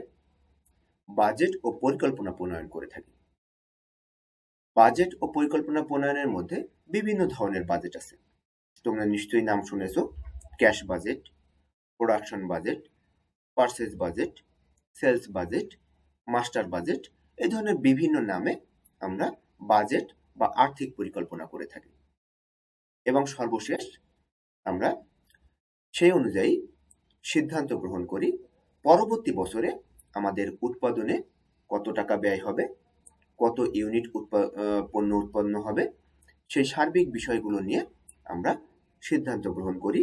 Speaker 1: বাজেট ও পরিকল্পনা প্রণয়ন করে থাকি। বাজেট ও পরিকল্পনা প্রণয়নের মধ্যে বিভিন্ন ধরনের বাজেট আছে। তোমরা নিশ্চয়ই নাম শুনেছো, cash budget, production budget, purchase budget, sales budget, master budget, এই ধরনের বিভিন্ন নামে আমরা বাজেট বা আর্থিক পরিকল্পনা করে থাকি এবং সর্বশেষ আমরা সেই অনুযায়ী সিদ্ধান্ত গ্রহণ করি পরবর্তী বছরে আমাদের উৎপাদনে কত টাকা ব্যয় হবে, কত ইউনিট পণ্য উৎপন্ন হবে, সেই সার্বিক বিষয়গুলো নিয়ে আমরা সিদ্ধান্ত গ্রহণ করি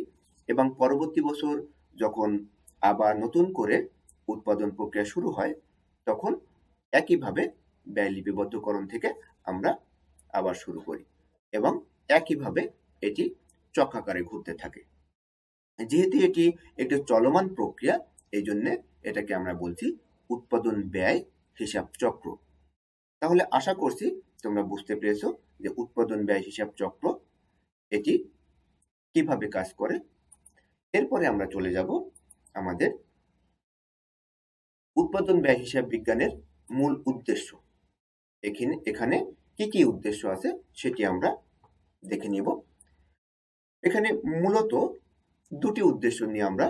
Speaker 1: এবং পরবর্তী বছর যখন আবার নতুন করে উৎপাদন প্রক্রিয়া শুরু হয় তখন একইভাবে ব্যয় লিপিবদ্ধকরণ থেকে আমরা আবার শুরু করি এবং একইভাবে এটি চক্রাকারে ঘুরতে থাকে। যেহেতু এটি একটি চলমান প্রক্রিয়া, এই জন্য এটাকে আমরা বলছি উৎপাদন ব্যয় হিসাব চক্র। তাহলে আশা করছি তোমরা বুঝতে পেরেছো যে উৎপাদন ব্যয় হিসাব চক্র এটি কিভাবে কাজ করে। এরপরে আমরা চলে যাব আমাদের উৎপাদন ব্যয় হিসাব বিজ্ঞানের মূল উদ্দেশ্য। এখানে কি কি উদ্দেশ্য আছে সেটি আমরা দেখে নিব। এখানে মূলত দুটি উদ্দেশ্য নিয়ে আমরা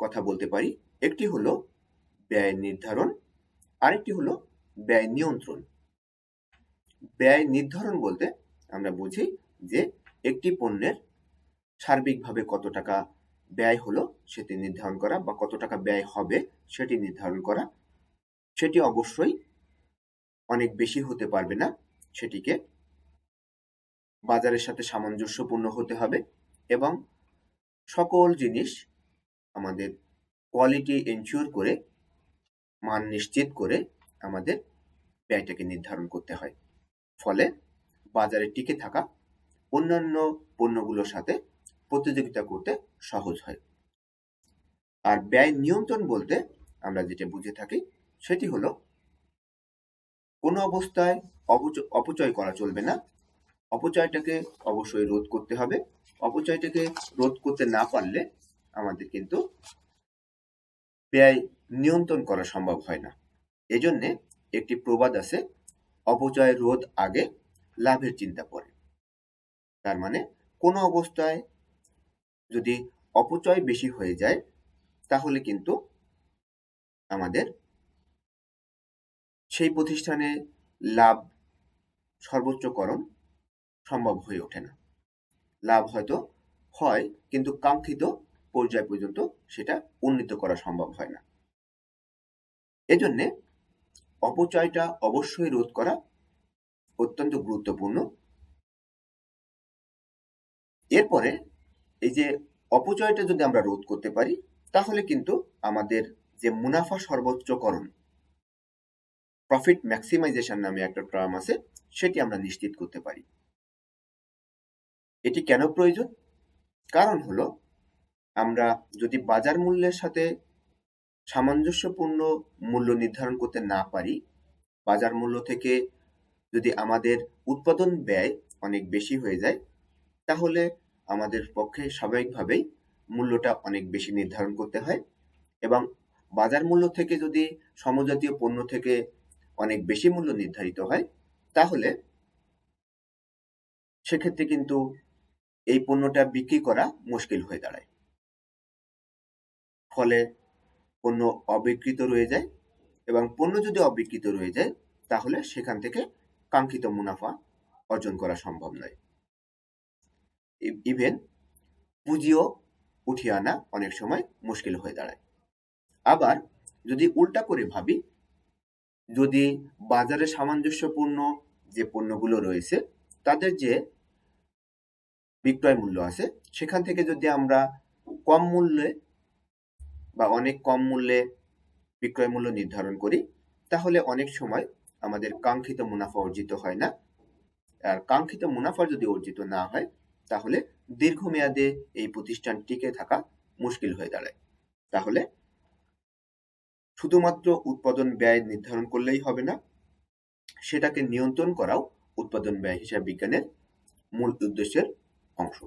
Speaker 1: কথা বলতে পারি। একটি হলো ব্যয় নির্ধারণ, আরেকটি হলো ব্যয় নিয়ন্ত্রণ। ব্যয় নির্ধারণ বলতে আমরা বুঝি যে একটি পণ্যের সার্বিকভাবে কত টাকা ব্যয় হলো সেটি নির্ধারণ করা, বা কত টাকা ব্যয় হবে সেটি নির্ধারণ করা। সেটি অবশ্যই অনেক বেশি হতে পারবে না, সেটিকে বাজারের সাথে সামঞ্জস্যপূর্ণ হতে হবে এবং সকল জিনিস আমাদের কোয়ালিটি এনশিওর করে, মান নিশ্চিত করে আমাদের ব্যয়টাকে নির্ধারণ করতে হয়। ফলে বাজারে টিকে থাকা, অন্যান্য পণ্যগুলোর সাথে প্রতিযোগিতা করতে সহজ হয়। আর ব্যয় নিয়ন্ত্রণ বলতে আমরা যেটা বুঝে থাকি সেটি হলো কোনো অবস্থায় অপচয় করা চলবে না। অপচয়টাকে অবশ্যই রোধ করতে হবে। অপচয়টাকে রোধ করতে না পারলে আমাদের কিন্তু ব্যয় নিয়ন্ত্রণ করা সম্ভব হয় না। এজন্যে একটি প্রবাদ আছে, অপচয় রোধ আগে, লাভের চিন্তা পরে। তার মানে কোনো অবস্থায় যদি অপচয় বেশি হয়ে যায় তাহলে কিন্তু আমাদের সেই প্রতিষ্ঠানে লাভ সর্বোচ্চকরণ সম্ভব হয়ে ওঠে না। লাভ হয়তো হয় কিন্তু কাঙ্ক্ষিত পর্যায় পর্যন্ত সেটা উন্নীত করা সম্ভব হয় না। এজন্যে অপচয়টা অবশ্যই রোধ করা অত্যন্ত গুরুত্বপূর্ণ। এরপরে এই যে অপচয়টা যদি আমরা রোধ করতে পারি তাহলে কিন্তু আমাদের যে মুনাফা সর্বোচ্চকরণ, প্রফিট ম্যাক্সিমাইজেশন নামে একটা টার্ম আছে, সেটি আমরা নিশ্চিত করতে পারি। এটি কেন প্রয়োজন? কারণ হলো আমরা যদি বাজার মূল্যের সাথে সামঞ্জস্যপূর্ণ মূল্য নির্ধারণ করতে না পারি, বাজার মূল্য থেকে যদি আমাদের উৎপাদন ব্যয় অনেক বেশি হয়ে যায় তাহলে আমাদের পক্ষে স্বাভাবিকভাবেই মূল্যটা অনেক বেশি নির্ধারণ করতে হয়। এবং বাজার মূল্য থেকে যদি সমজাতীয় পণ্য থেকে অনেক বেশি মূল্য নির্ধারিত হয় তাহলে সেক্ষেত্রে কিন্তু এই পণ্যটা বিক্রি করা মুশকিল হয়ে দাঁড়ায়। ফলে পণ্য অবিক্রিত রয়ে যায় এবং পণ্য যদি অবিক্রিত রয়ে যায় তাহলে সেখান থেকে কাঙ্ক্ষিত মুনাফা অর্জন করা সম্ভব নয়। ইভেন পুঁজিও উঠিয়ে আনা অনেক সময় মুশকিল হয়ে দাঁড়ায়। আবার যদি উল্টা করে ভাবি, যদি বাজারে সামঞ্জস্যপূর্ণ যে পণ্যগুলো রয়েছে তাদের যে বিক্রয় মূল্য আছে সেখান থেকে যদি আমরা কম মূল্যে বা অনেক কম মূল্যে বিক্রয় মূল্য নির্ধারণ করি তাহলে অনেক সময় আমাদের কাঙ্ক্ষিত মুনাফা অর্জিত হয় না। আর কাঙ্ক্ষিত মুনাফা যদি অর্জিত না হয় তাহলে দীর্ঘমেয়াদে এই প্রতিষ্ঠান টিকে থাকা মুশকিল হয়ে দাঁড়ায়। তাহলে শুধুমাত্র উৎপাদন ব্যয় নির্ধারণ করলেই হবে না, সেটাকে নিয়ন্ত্রণ করাও উৎপাদন ব্যয় হিসাব বিজ্ঞানের মূল উদ্দেশ্যের অংশ।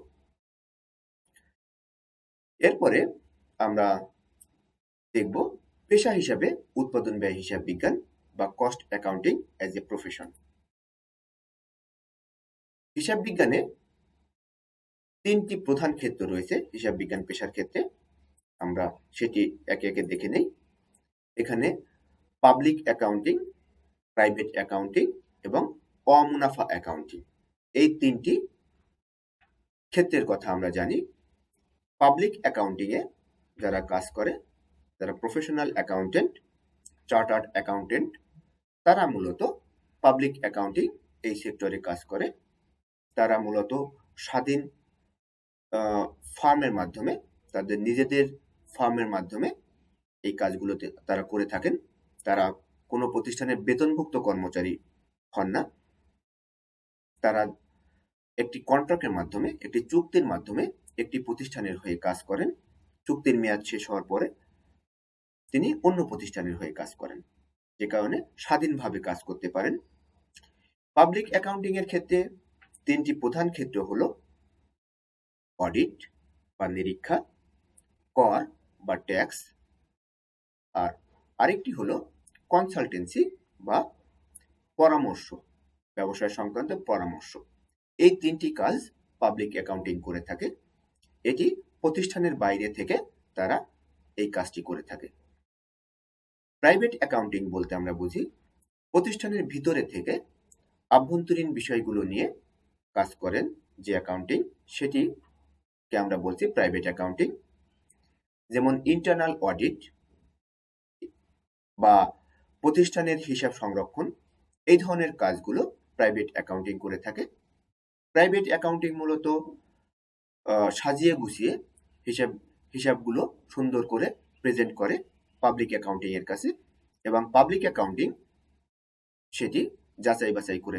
Speaker 1: এরপরে আমরা দেখব পেশা হিসাবে উৎপাদন ব্যয় হিসাব বিজ্ঞান বা cost accounting as a profession. হিসাব বিজ্ঞানে তিনটি প্রধান ক্ষেত্র রয়েছে হিসাব বিজ্ঞান পেশার ক্ষেত্রে। আমরা সেটি একে একে দেখে নেই। এখানে পাবলিক অ্যাকাউন্টিং, প্রাইভেট অ্যাকাউন্টিং এবং অমুনাফা অ্যাকাউন্টিং, এই তিনটি ক্ষেত্রের কথা আমরা জানি। পাবলিক অ্যাকাউন্টিংয়ে যারা কাজ করে, যারা প্রফেশনাল অ্যাকাউন্টেন্ট, চার্টার্ড অ্যাকাউন্টেন্ট, তারা মূলত পাবলিক অ্যাকাউন্টিং এই সেক্টরে কাজ করে। তারা মূলত স্বাধীন ফার্মের মাধ্যমে, তাদের নিজেদের ফার্মের মাধ্যমে এই কাজগুলোতে তারা করে থাকেন। তারা কোনো প্রতিষ্ঠানের বেতনভুক্ত কর্মচারী হন না। তারা একটি কন্ট্রাক্টের মাধ্যমে, একটি চুক্তির মাধ্যমে একটি প্রতিষ্ঠানের হয়ে কাজ করেন। চুক্তির মেয়াদ শেষ হওয়ার পরে তিনি অন্য প্রতিষ্ঠানের হয়ে কাজ করেন, যে কারণে স্বাধীনভাবে কাজ করতে পারেন। পাবলিক অ্যাকাউন্টিং এর ক্ষেত্রে তিনটি প্রধান ক্ষেত্র হলো অডিট বা নিরীক্ষা, কর বা ট্যাক্স, আর আরেকটি হলো কনসালটেন্সি বা পরামর্শ, ব্যবসায় সংক্রান্ত পরামর্শ। এই 3টি কাজ পাবলিক অ্যাকাউন্টিং করে থাকে। এটি প্রতিষ্ঠানের বাইরে থেকে তারা এই কাজটি করে থাকে। প্রাইভেট অ্যাকাউন্টিং বলতে আমরা বুঝি প্রতিষ্ঠানের ভিতরে থেকে আভ্যন্তরীণ বিষয়গুলো নিয়ে কাজ করেন যে অ্যাকাউন্টিং, সেটিকে আমরা বলছি প্রাইভেট অ্যাকাউন্টিং। যেমন ইন্টারনাল অডিট বা প্রতিষ্ঠানের হিসাব সংরক্ষণ, এই ধরনের কাজগুলো প্রাইভেট অ্যাকাউন্টিং করে থাকে। প্রাইভেট অ্যাকাউন্টিং মূলত সাজিয়ে গুছিয়ে হিসাবগুলো সুন্দর করে প্রেজেন্ট করে পাবলিক অ্যাকাউন্টিং এর কাছে, এবং পাবলিক অ্যাকাউন্টিং সেটি যাচাই বাছাই করে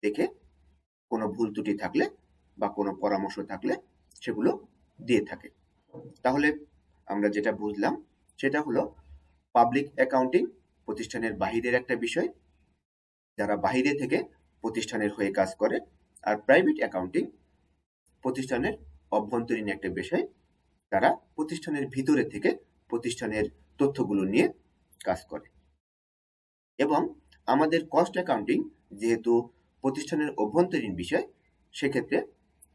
Speaker 1: দেখে কোনো ভুল ত্রুটি থাকলে বা কোনো পরামর্শ থাকলে সেগুলো দিয়ে থাকে। তাহলে আমরা যেটা বুঝলাম সেটা হলো পাবলিক অ্যাকাউন্টিং প্রতিষ্ঠানের বাহিরের একটা বিষয়, যারা বাহিরে থেকে প্রতিষ্ঠানের হয়ে কাজ করে। আর প্রাইভেট অ্যাকাউন্টিং প্রতিষ্ঠানের অভ্যন্তরীণ একটা বিষয়, তারা প্রতিষ্ঠানের ভিতরে থেকে প্রতিষ্ঠানের তথ্যগুলো নিয়ে কাজ করে। এবং আমাদের কস্ট অ্যাকাউন্টিং যেহেতু প্রতিষ্ঠানের অভ্যন্তরীণ বিষয়, সেক্ষেত্রে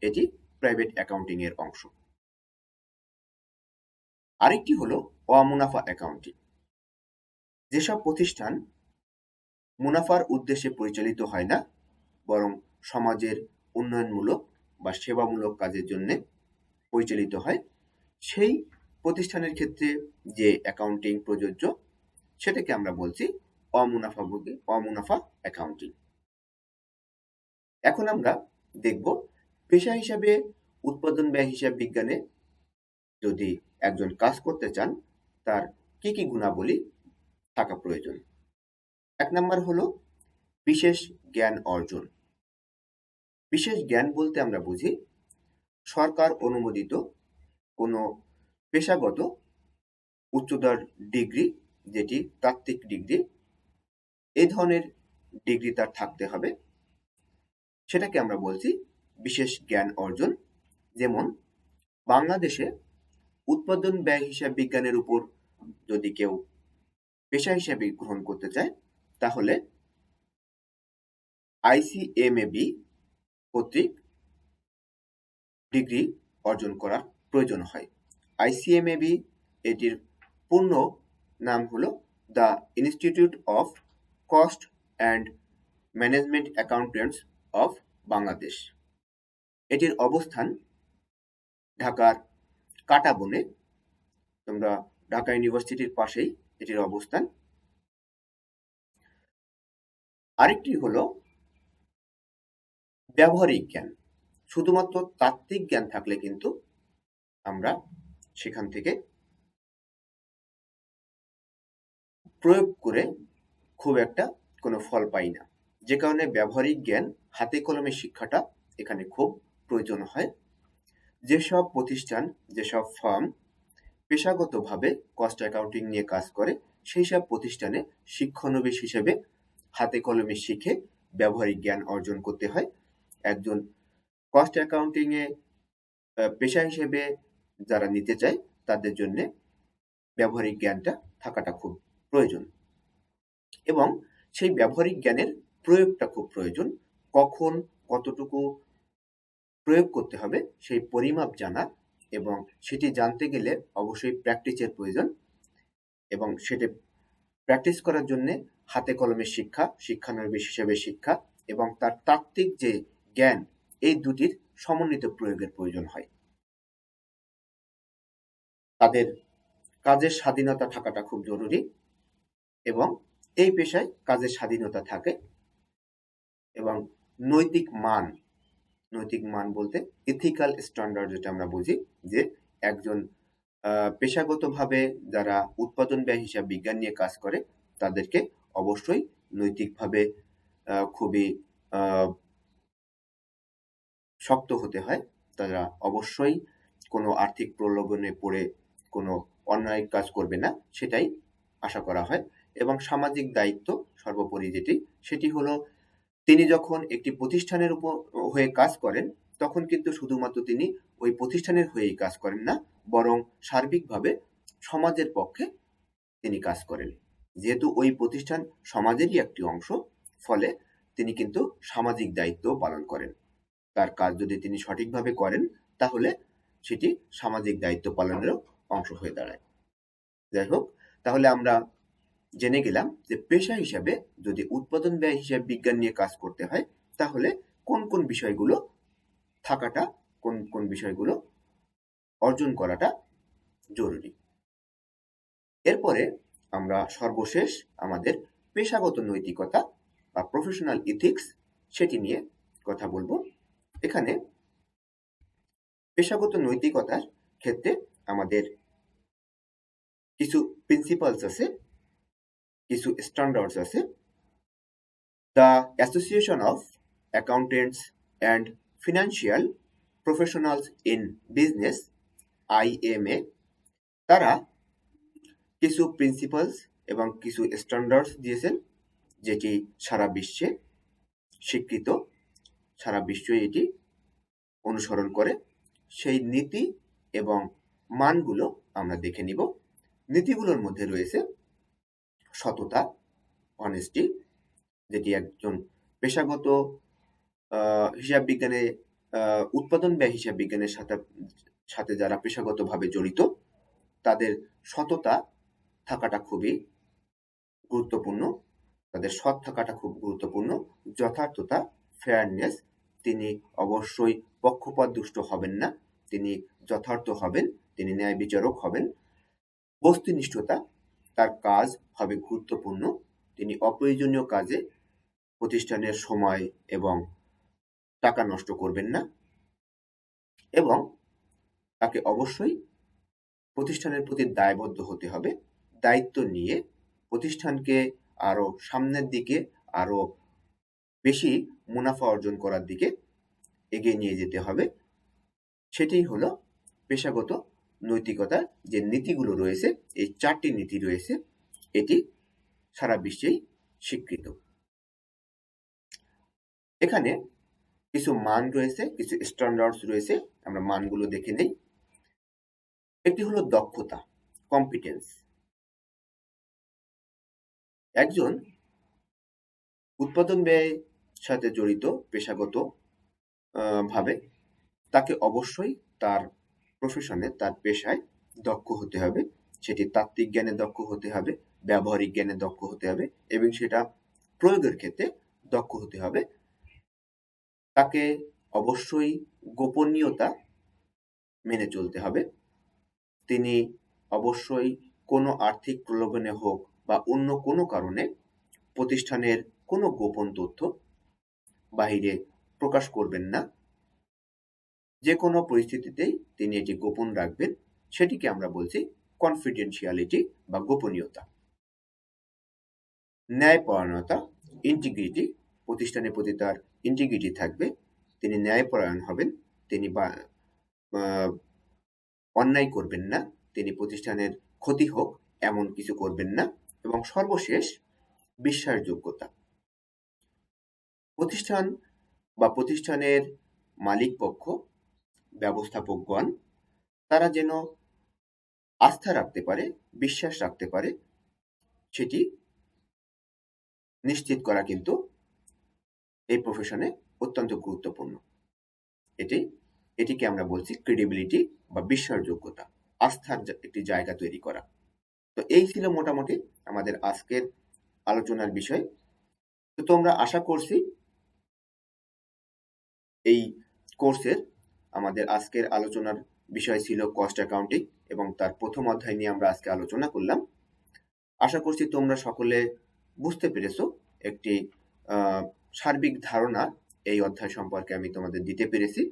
Speaker 1: এটি প্রাইভেট অ্যাকাউন্টিং এর অংশ। আরেকটি হলো অমুনাফা অ্যাকাউন্টিং। যেসব প্রতিষ্ঠান মুনাফার উদ্দেশ্যে পরিচালিত হয় না, বরং সমাজের উন্নয়নমূলক বা সেবামূলক কাজের জন্য পরিচালিত হয়, সেই প্রতিষ্ঠানের ক্ষেত্রে যে অ্যাকাউন্টিং প্রযোজ্য সেটাকে আমরা বলছি অমুনাফা অ্যাকাউন্টিং। এখন আমরা দেখব পেশা হিসাবে উৎপাদন ব্যয় হিসাব বিজ্ঞানে যদি একজন কাজ করতে চান তার কি কি গুণাবলী থাকা প্রয়োজন। 1 নম্বর হলো বিশেষ জ্ঞান অর্জন। বিশেষ জ্ঞান বলতে আমরা বুঝি সরকার অনুমোদিত কোনো পেশাগত উচ্চতর ডিগ্রি, যেটি তাত্ত্বিক ডিগ্রি, এই ধরনের ডিগ্রি তার থাকতে হবে, সেটাকে আমরা বলছি বিশেষ জ্ঞান অর্জন। যেমন বাংলাদেশে উৎপাদন ব্যয় হিসাব বিজ্ঞানের উপর যদি কেউ পেশা হিসেবে গ্রহণ করতে চায় তাহলে ICMAB কর্তৃক ডিগ্রি অর্জন করার প্রয়োজন হয়। ICMAB এটির পূর্ণ নাম হলো the institute of cost and management accountants of Bangladesh. এটির অবস্থান ঢাকার কাটাবনে, তোমরা ঢাকা ইউনিভার্সিটির পাশেই এটির অবস্থান। আরেকটি হলো ব্যবহারিক জ্ঞান। শুধুমাত্র তাত্ত্বিক জ্ঞান থাকলে কিন্তু আমরা সেখান থেকে প্রয়োগ করে খুব একটা কোনো ফল পাই না, যে কারণে ব্যবহারিক জ্ঞান, হাতে কলমে শিক্ষাটা এখানে খুব প্রয়োজন হয়। যেসব প্রতিষ্ঠান, যেসব ফার্ম পেশাগতভাবে কস্ট অ্যাকাউন্টিং নিয়ে কাজ করে, সেই সব প্রতিষ্ঠানে শিক্ষানবিশ হিসেবে হাতে কলমে শিখে ব্যবহারিক জ্ঞান অর্জন করতে হয়। একজন কস্ট অ্যাকাউন্টিংয়ে পেশা হিসেবে যারা নিতে চায় তাদের জন্য ব্যবহারিক জ্ঞানটা থাকাটা খুব প্রয়োজন, এবং সেই ব্যবহারিক জ্ঞানের প্রয়োগটা খুব প্রয়োজন। কখন কতটুকু প্রয়োগ করতে হবে সেই পরিমাপ জানা, এবং সেটি জানতে গেলে অবশ্যই প্র্যাকটিসের প্রয়োজন, এবং সেটি প্র্যাকটিস করার জন্য হাতে কলমে শিক্ষা, শিক্ষানবিশ হিসেবে শিক্ষা এবং তার তাত্ত্বিক যে জ্ঞান, এই দুটির সমন্বিত প্রয়োগের প্রয়োজন হয়। তাদের কাজের স্বাধীনতা থাকাটা খুব জরুরি, এবং এই পেশায় কাজের স্বাধীনতা থাকে, এবং নৈতিক মান বলতে ইথিক্যাল স্ট্যান্ডার্ড, যেটা আমরা বুঝি যে একজন পেশাগতভাবে যারা উৎপাদন ব্যয় হিসাব বিজ্ঞান নিয়ে কাজ করে তাদেরকে অবশ্যই নৈতিকভাবে খুবই শক্ত হতে হয়। তারা অবশ্যই কোনো আর্থিক প্রলোভনে পড়ে কোনো অন্যায় কাজ করবে না, সেটাই আশা করা হয়। এবং সামাজিক দায়িত্ব সর্বোপরি সেটি হলো তিনি যখন একটি প্রতিষ্ঠানের উপর হয়ে কাজ করেন তখন কিন্তু শুধুমাত্র তিনি ওই প্রতিষ্ঠানের হয়েই কাজ করেন না, বরং সার্বিকভাবে সমাজের পক্ষে তিনি কাজ করেন। যেহেতু ওই প্রতিষ্ঠান সমাজেরই একটি অংশ, ফলে তিনি কিন্তু সামাজিক দায়িত্বও পালন করেন। তার কাজ যদি তিনি সঠিকভাবে করেন, তাহলে সেটি সামাজিক দায়িত্ব পালনেরও অংশ হয়ে দাঁড়ায়। যাই হোক, তাহলে আমরা জেনে গেলাম যে পেশা হিসাবে যদি উৎপাদন ব্যয় হিসাব বিজ্ঞান নিয়ে কাজ করতে হয়, তাহলে কোন কোন বিষয়গুলো থাকাটা, কোন কোন বিষয়গুলো অর্জন করাটা জরুরি। এরপরে আমরা সর্বশেষ আমাদের পেশাগত নৈতিকতা বা প্রফেশনাল ইথিক্স সেটি নিয়ে কথা বলবো। এখানে পেশাগত নৈতিকতার ক্ষেত্রে আমাদের কিছু প্রিন্সিপালস আছে, কিছু স্ট্যান্ডার্ডস আছে। The association of accountants and financial professionals in business, IMA, তারা কিছু প্রিন্সিপালস এবং কিছু স্ট্যান্ডার্ডস দিয়েছেন, যেটি সারা বিশ্বে স্বীকৃত, সারা বিশ্বে এটি অনুসরণ করে। সেই নীতি এবং মানগুলো আমরা দেখে নিব। নীতিগুলোর মধ্যে রয়েছে সততা, অনেস্টি, যেটি একজন পেশাগত হিসাব বিজ্ঞানে উৎপাদন ব্যয় হিসাব বিজ্ঞানের সাথে যারা পেশাগতভাবে জড়িত, তাদের সততা থাকাটা খুবই গুরুত্বপূর্ণ, তাদের সৎ থাকাটা খুব গুরুত্বপূর্ণ। যথার্থতা, ফেয়ারনেস, তিনি অবশ্যই পক্ষপাত দুষ্ট হবেন না, তিনি যথার্থ হবেন, তিনি ন্যায় বিচারক হবেন। বস্তুনিষ্ঠতা, তার কাজ হবে গুরুত্বপূর্ণ, তিনি অপ্রয়োজনীয় কাজে প্রতিষ্ঠানের সময় এবং টাকা নষ্ট করবেন না, এবং তাকে অবশ্যই প্রতিষ্ঠানের প্রতি দায়বদ্ধ হতে হবে। দায়িত্ব নিয়ে প্রতিষ্ঠানকে আরো সামনের দিকে, আরো বেশি মুনাফা অর্জন করার দিকে এগিয়ে নিয়ে যেতে হবে। সেটাই হলো পেশাগত নৈতিকতার যে নীতিগুলো রয়েছে, এই 4টি নীতি রয়েছে, এটি সারা বিশ্বেই স্বীকৃত। এখানে কিছু মান রয়েছে, কিছু স্ট্যান্ডার্ডস রয়েছে, আমরা মানগুলো দেখে নেই। একটি হলো দক্ষতা, কম্পিটেন্স। একজন উৎপাদন ব্যয়ের সাথে জড়িত পেশাগত ভাবে তাকে অবশ্যই তার প্রফেশনে, তার পেশায় দক্ষ হতে হবে। সেটি তাত্ত্বিক জ্ঞানে দক্ষ হতে হবে, ব্যবহারিক জ্ঞানে দক্ষ হতে হবে, এবং সেটা প্রয়োগের ক্ষেত্রে দক্ষ হতে হবে। তাকে অবশ্যই গোপনীয়তা মেনে চলতে হবে। তিনি অবশ্যই কোনো আর্থিক প্রলোভনে হোক বা অন্য কোনো কারণে প্রতিষ্ঠানের কোনো গোপন তথ্য বাহিরে প্রকাশ করবেন না। যে কোনো পরিস্থিতিতেই তিনি এটি গোপন রাখবেন, সেটিকে আমরা বলছি কনফিডেন্সিয়ালিটি বা গোপনীয়তা। ন্যায়পরায়ণতা, ইন্টিগ্রিটি, প্রতিষ্ঠানের প্রতি তার ইন্টিগ্রিটি থাকবে, তিনি ন্যায়পরায়ণ হবেন, তিনি অন্যায় করবেন না, তিনি প্রতিষ্ঠানের ক্ষতি হোক এমন কিছু করবেন না। এবং সর্বশেষ বিশ্বাসযোগ্যতা। প্রতিষ্ঠান বা প্রতিষ্ঠানের মালিক পক্ষ, ব্যবস্থাপকগণ, তারা যেন আস্থা রাখতে পারে, বিশ্বাস রাখতে পারে, সেটি নিশ্চিত করা কিন্তু এই প্রফেশনে অত্যন্ত গুরুত্বপূর্ণ। এটিকে আমরা বলছি ক্রেডিবিলিটি বা বিশ্বাসযোগ্যতা, আস্থার একটি জায়গা তৈরি করা। তো এই ছিল মোটামুটি আমাদের আজকের আলোচনার বিষয়। তো তোমরা আশা করছি এই কোর্সের আমাদের আজকের আলোচনার বিষয় ছিল কস্ট অ্যাকাউন্টিং, এবং তার প্রথম অধ্যায় নিয়ে আমরা আজকে আলোচনা করলাম। আশা করছি তোমরা সকলে বুঝতে পেরেছো, একটি সার্বিক ধারণা এই অধ্যায় সম্পর্কে আমি তোমাদের দিতে পেরেছি।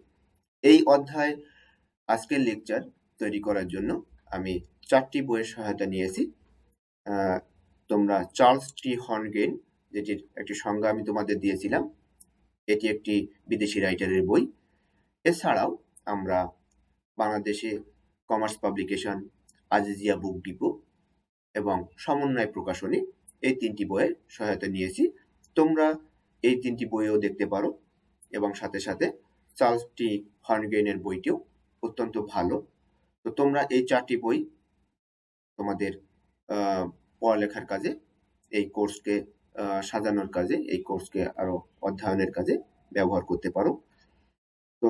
Speaker 1: এই অধ্যায় আজকের লেকচার তৈরি করার জন্য আমি 4টি বইয়ের সহায়তা নিয়েছি। তোমরা চার্লস টি হর্নগেন, যেটির একটি সংজ্ঞা আমি তোমাদের দিয়েছিলাম, এটি একটি বিদেশি রাইটারের বই। এছাড়াও আমরা বাংলাদেশে commerce publication, Azizia book depot এবং সমন্বয় প্রকাশনী, এই 3টি বইয়ের সহায়তা নিয়েছি। তোমরা এই 3টি বইও দেখতে পারো, এবং সাথে সাথে চার্লস টি হর্নগেনের বইটিও অত্যন্ত ভালো। তো তোমরা এই 4টি বই তোমাদের পড়ালেখার কাজে এই কোর্সকে সাজানোর কাজে, এই কোর্সকে আরো অধ্যয়নের কাজে ব্যবহার করতে পারো। তো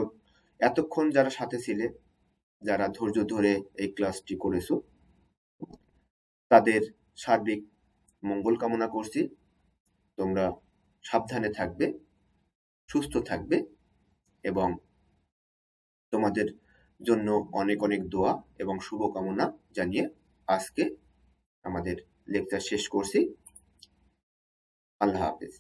Speaker 1: এতক্ষণ যারা সাথে ছিলে, যারা ধৈর্য ধরে এই ক্লাসটি করেছো, তাদের সার্বিক মঙ্গল কামনা করছি। তোমরা সাবধানে থাকবে, সুস্থ থাকবে এবং তোমাদের জন্য অনেক অনেক দোয়া এবং শুভকামনা জানিয়ে আজকে আমাদের লেকচার শেষ করছি। আল্লাহ হাফেজ।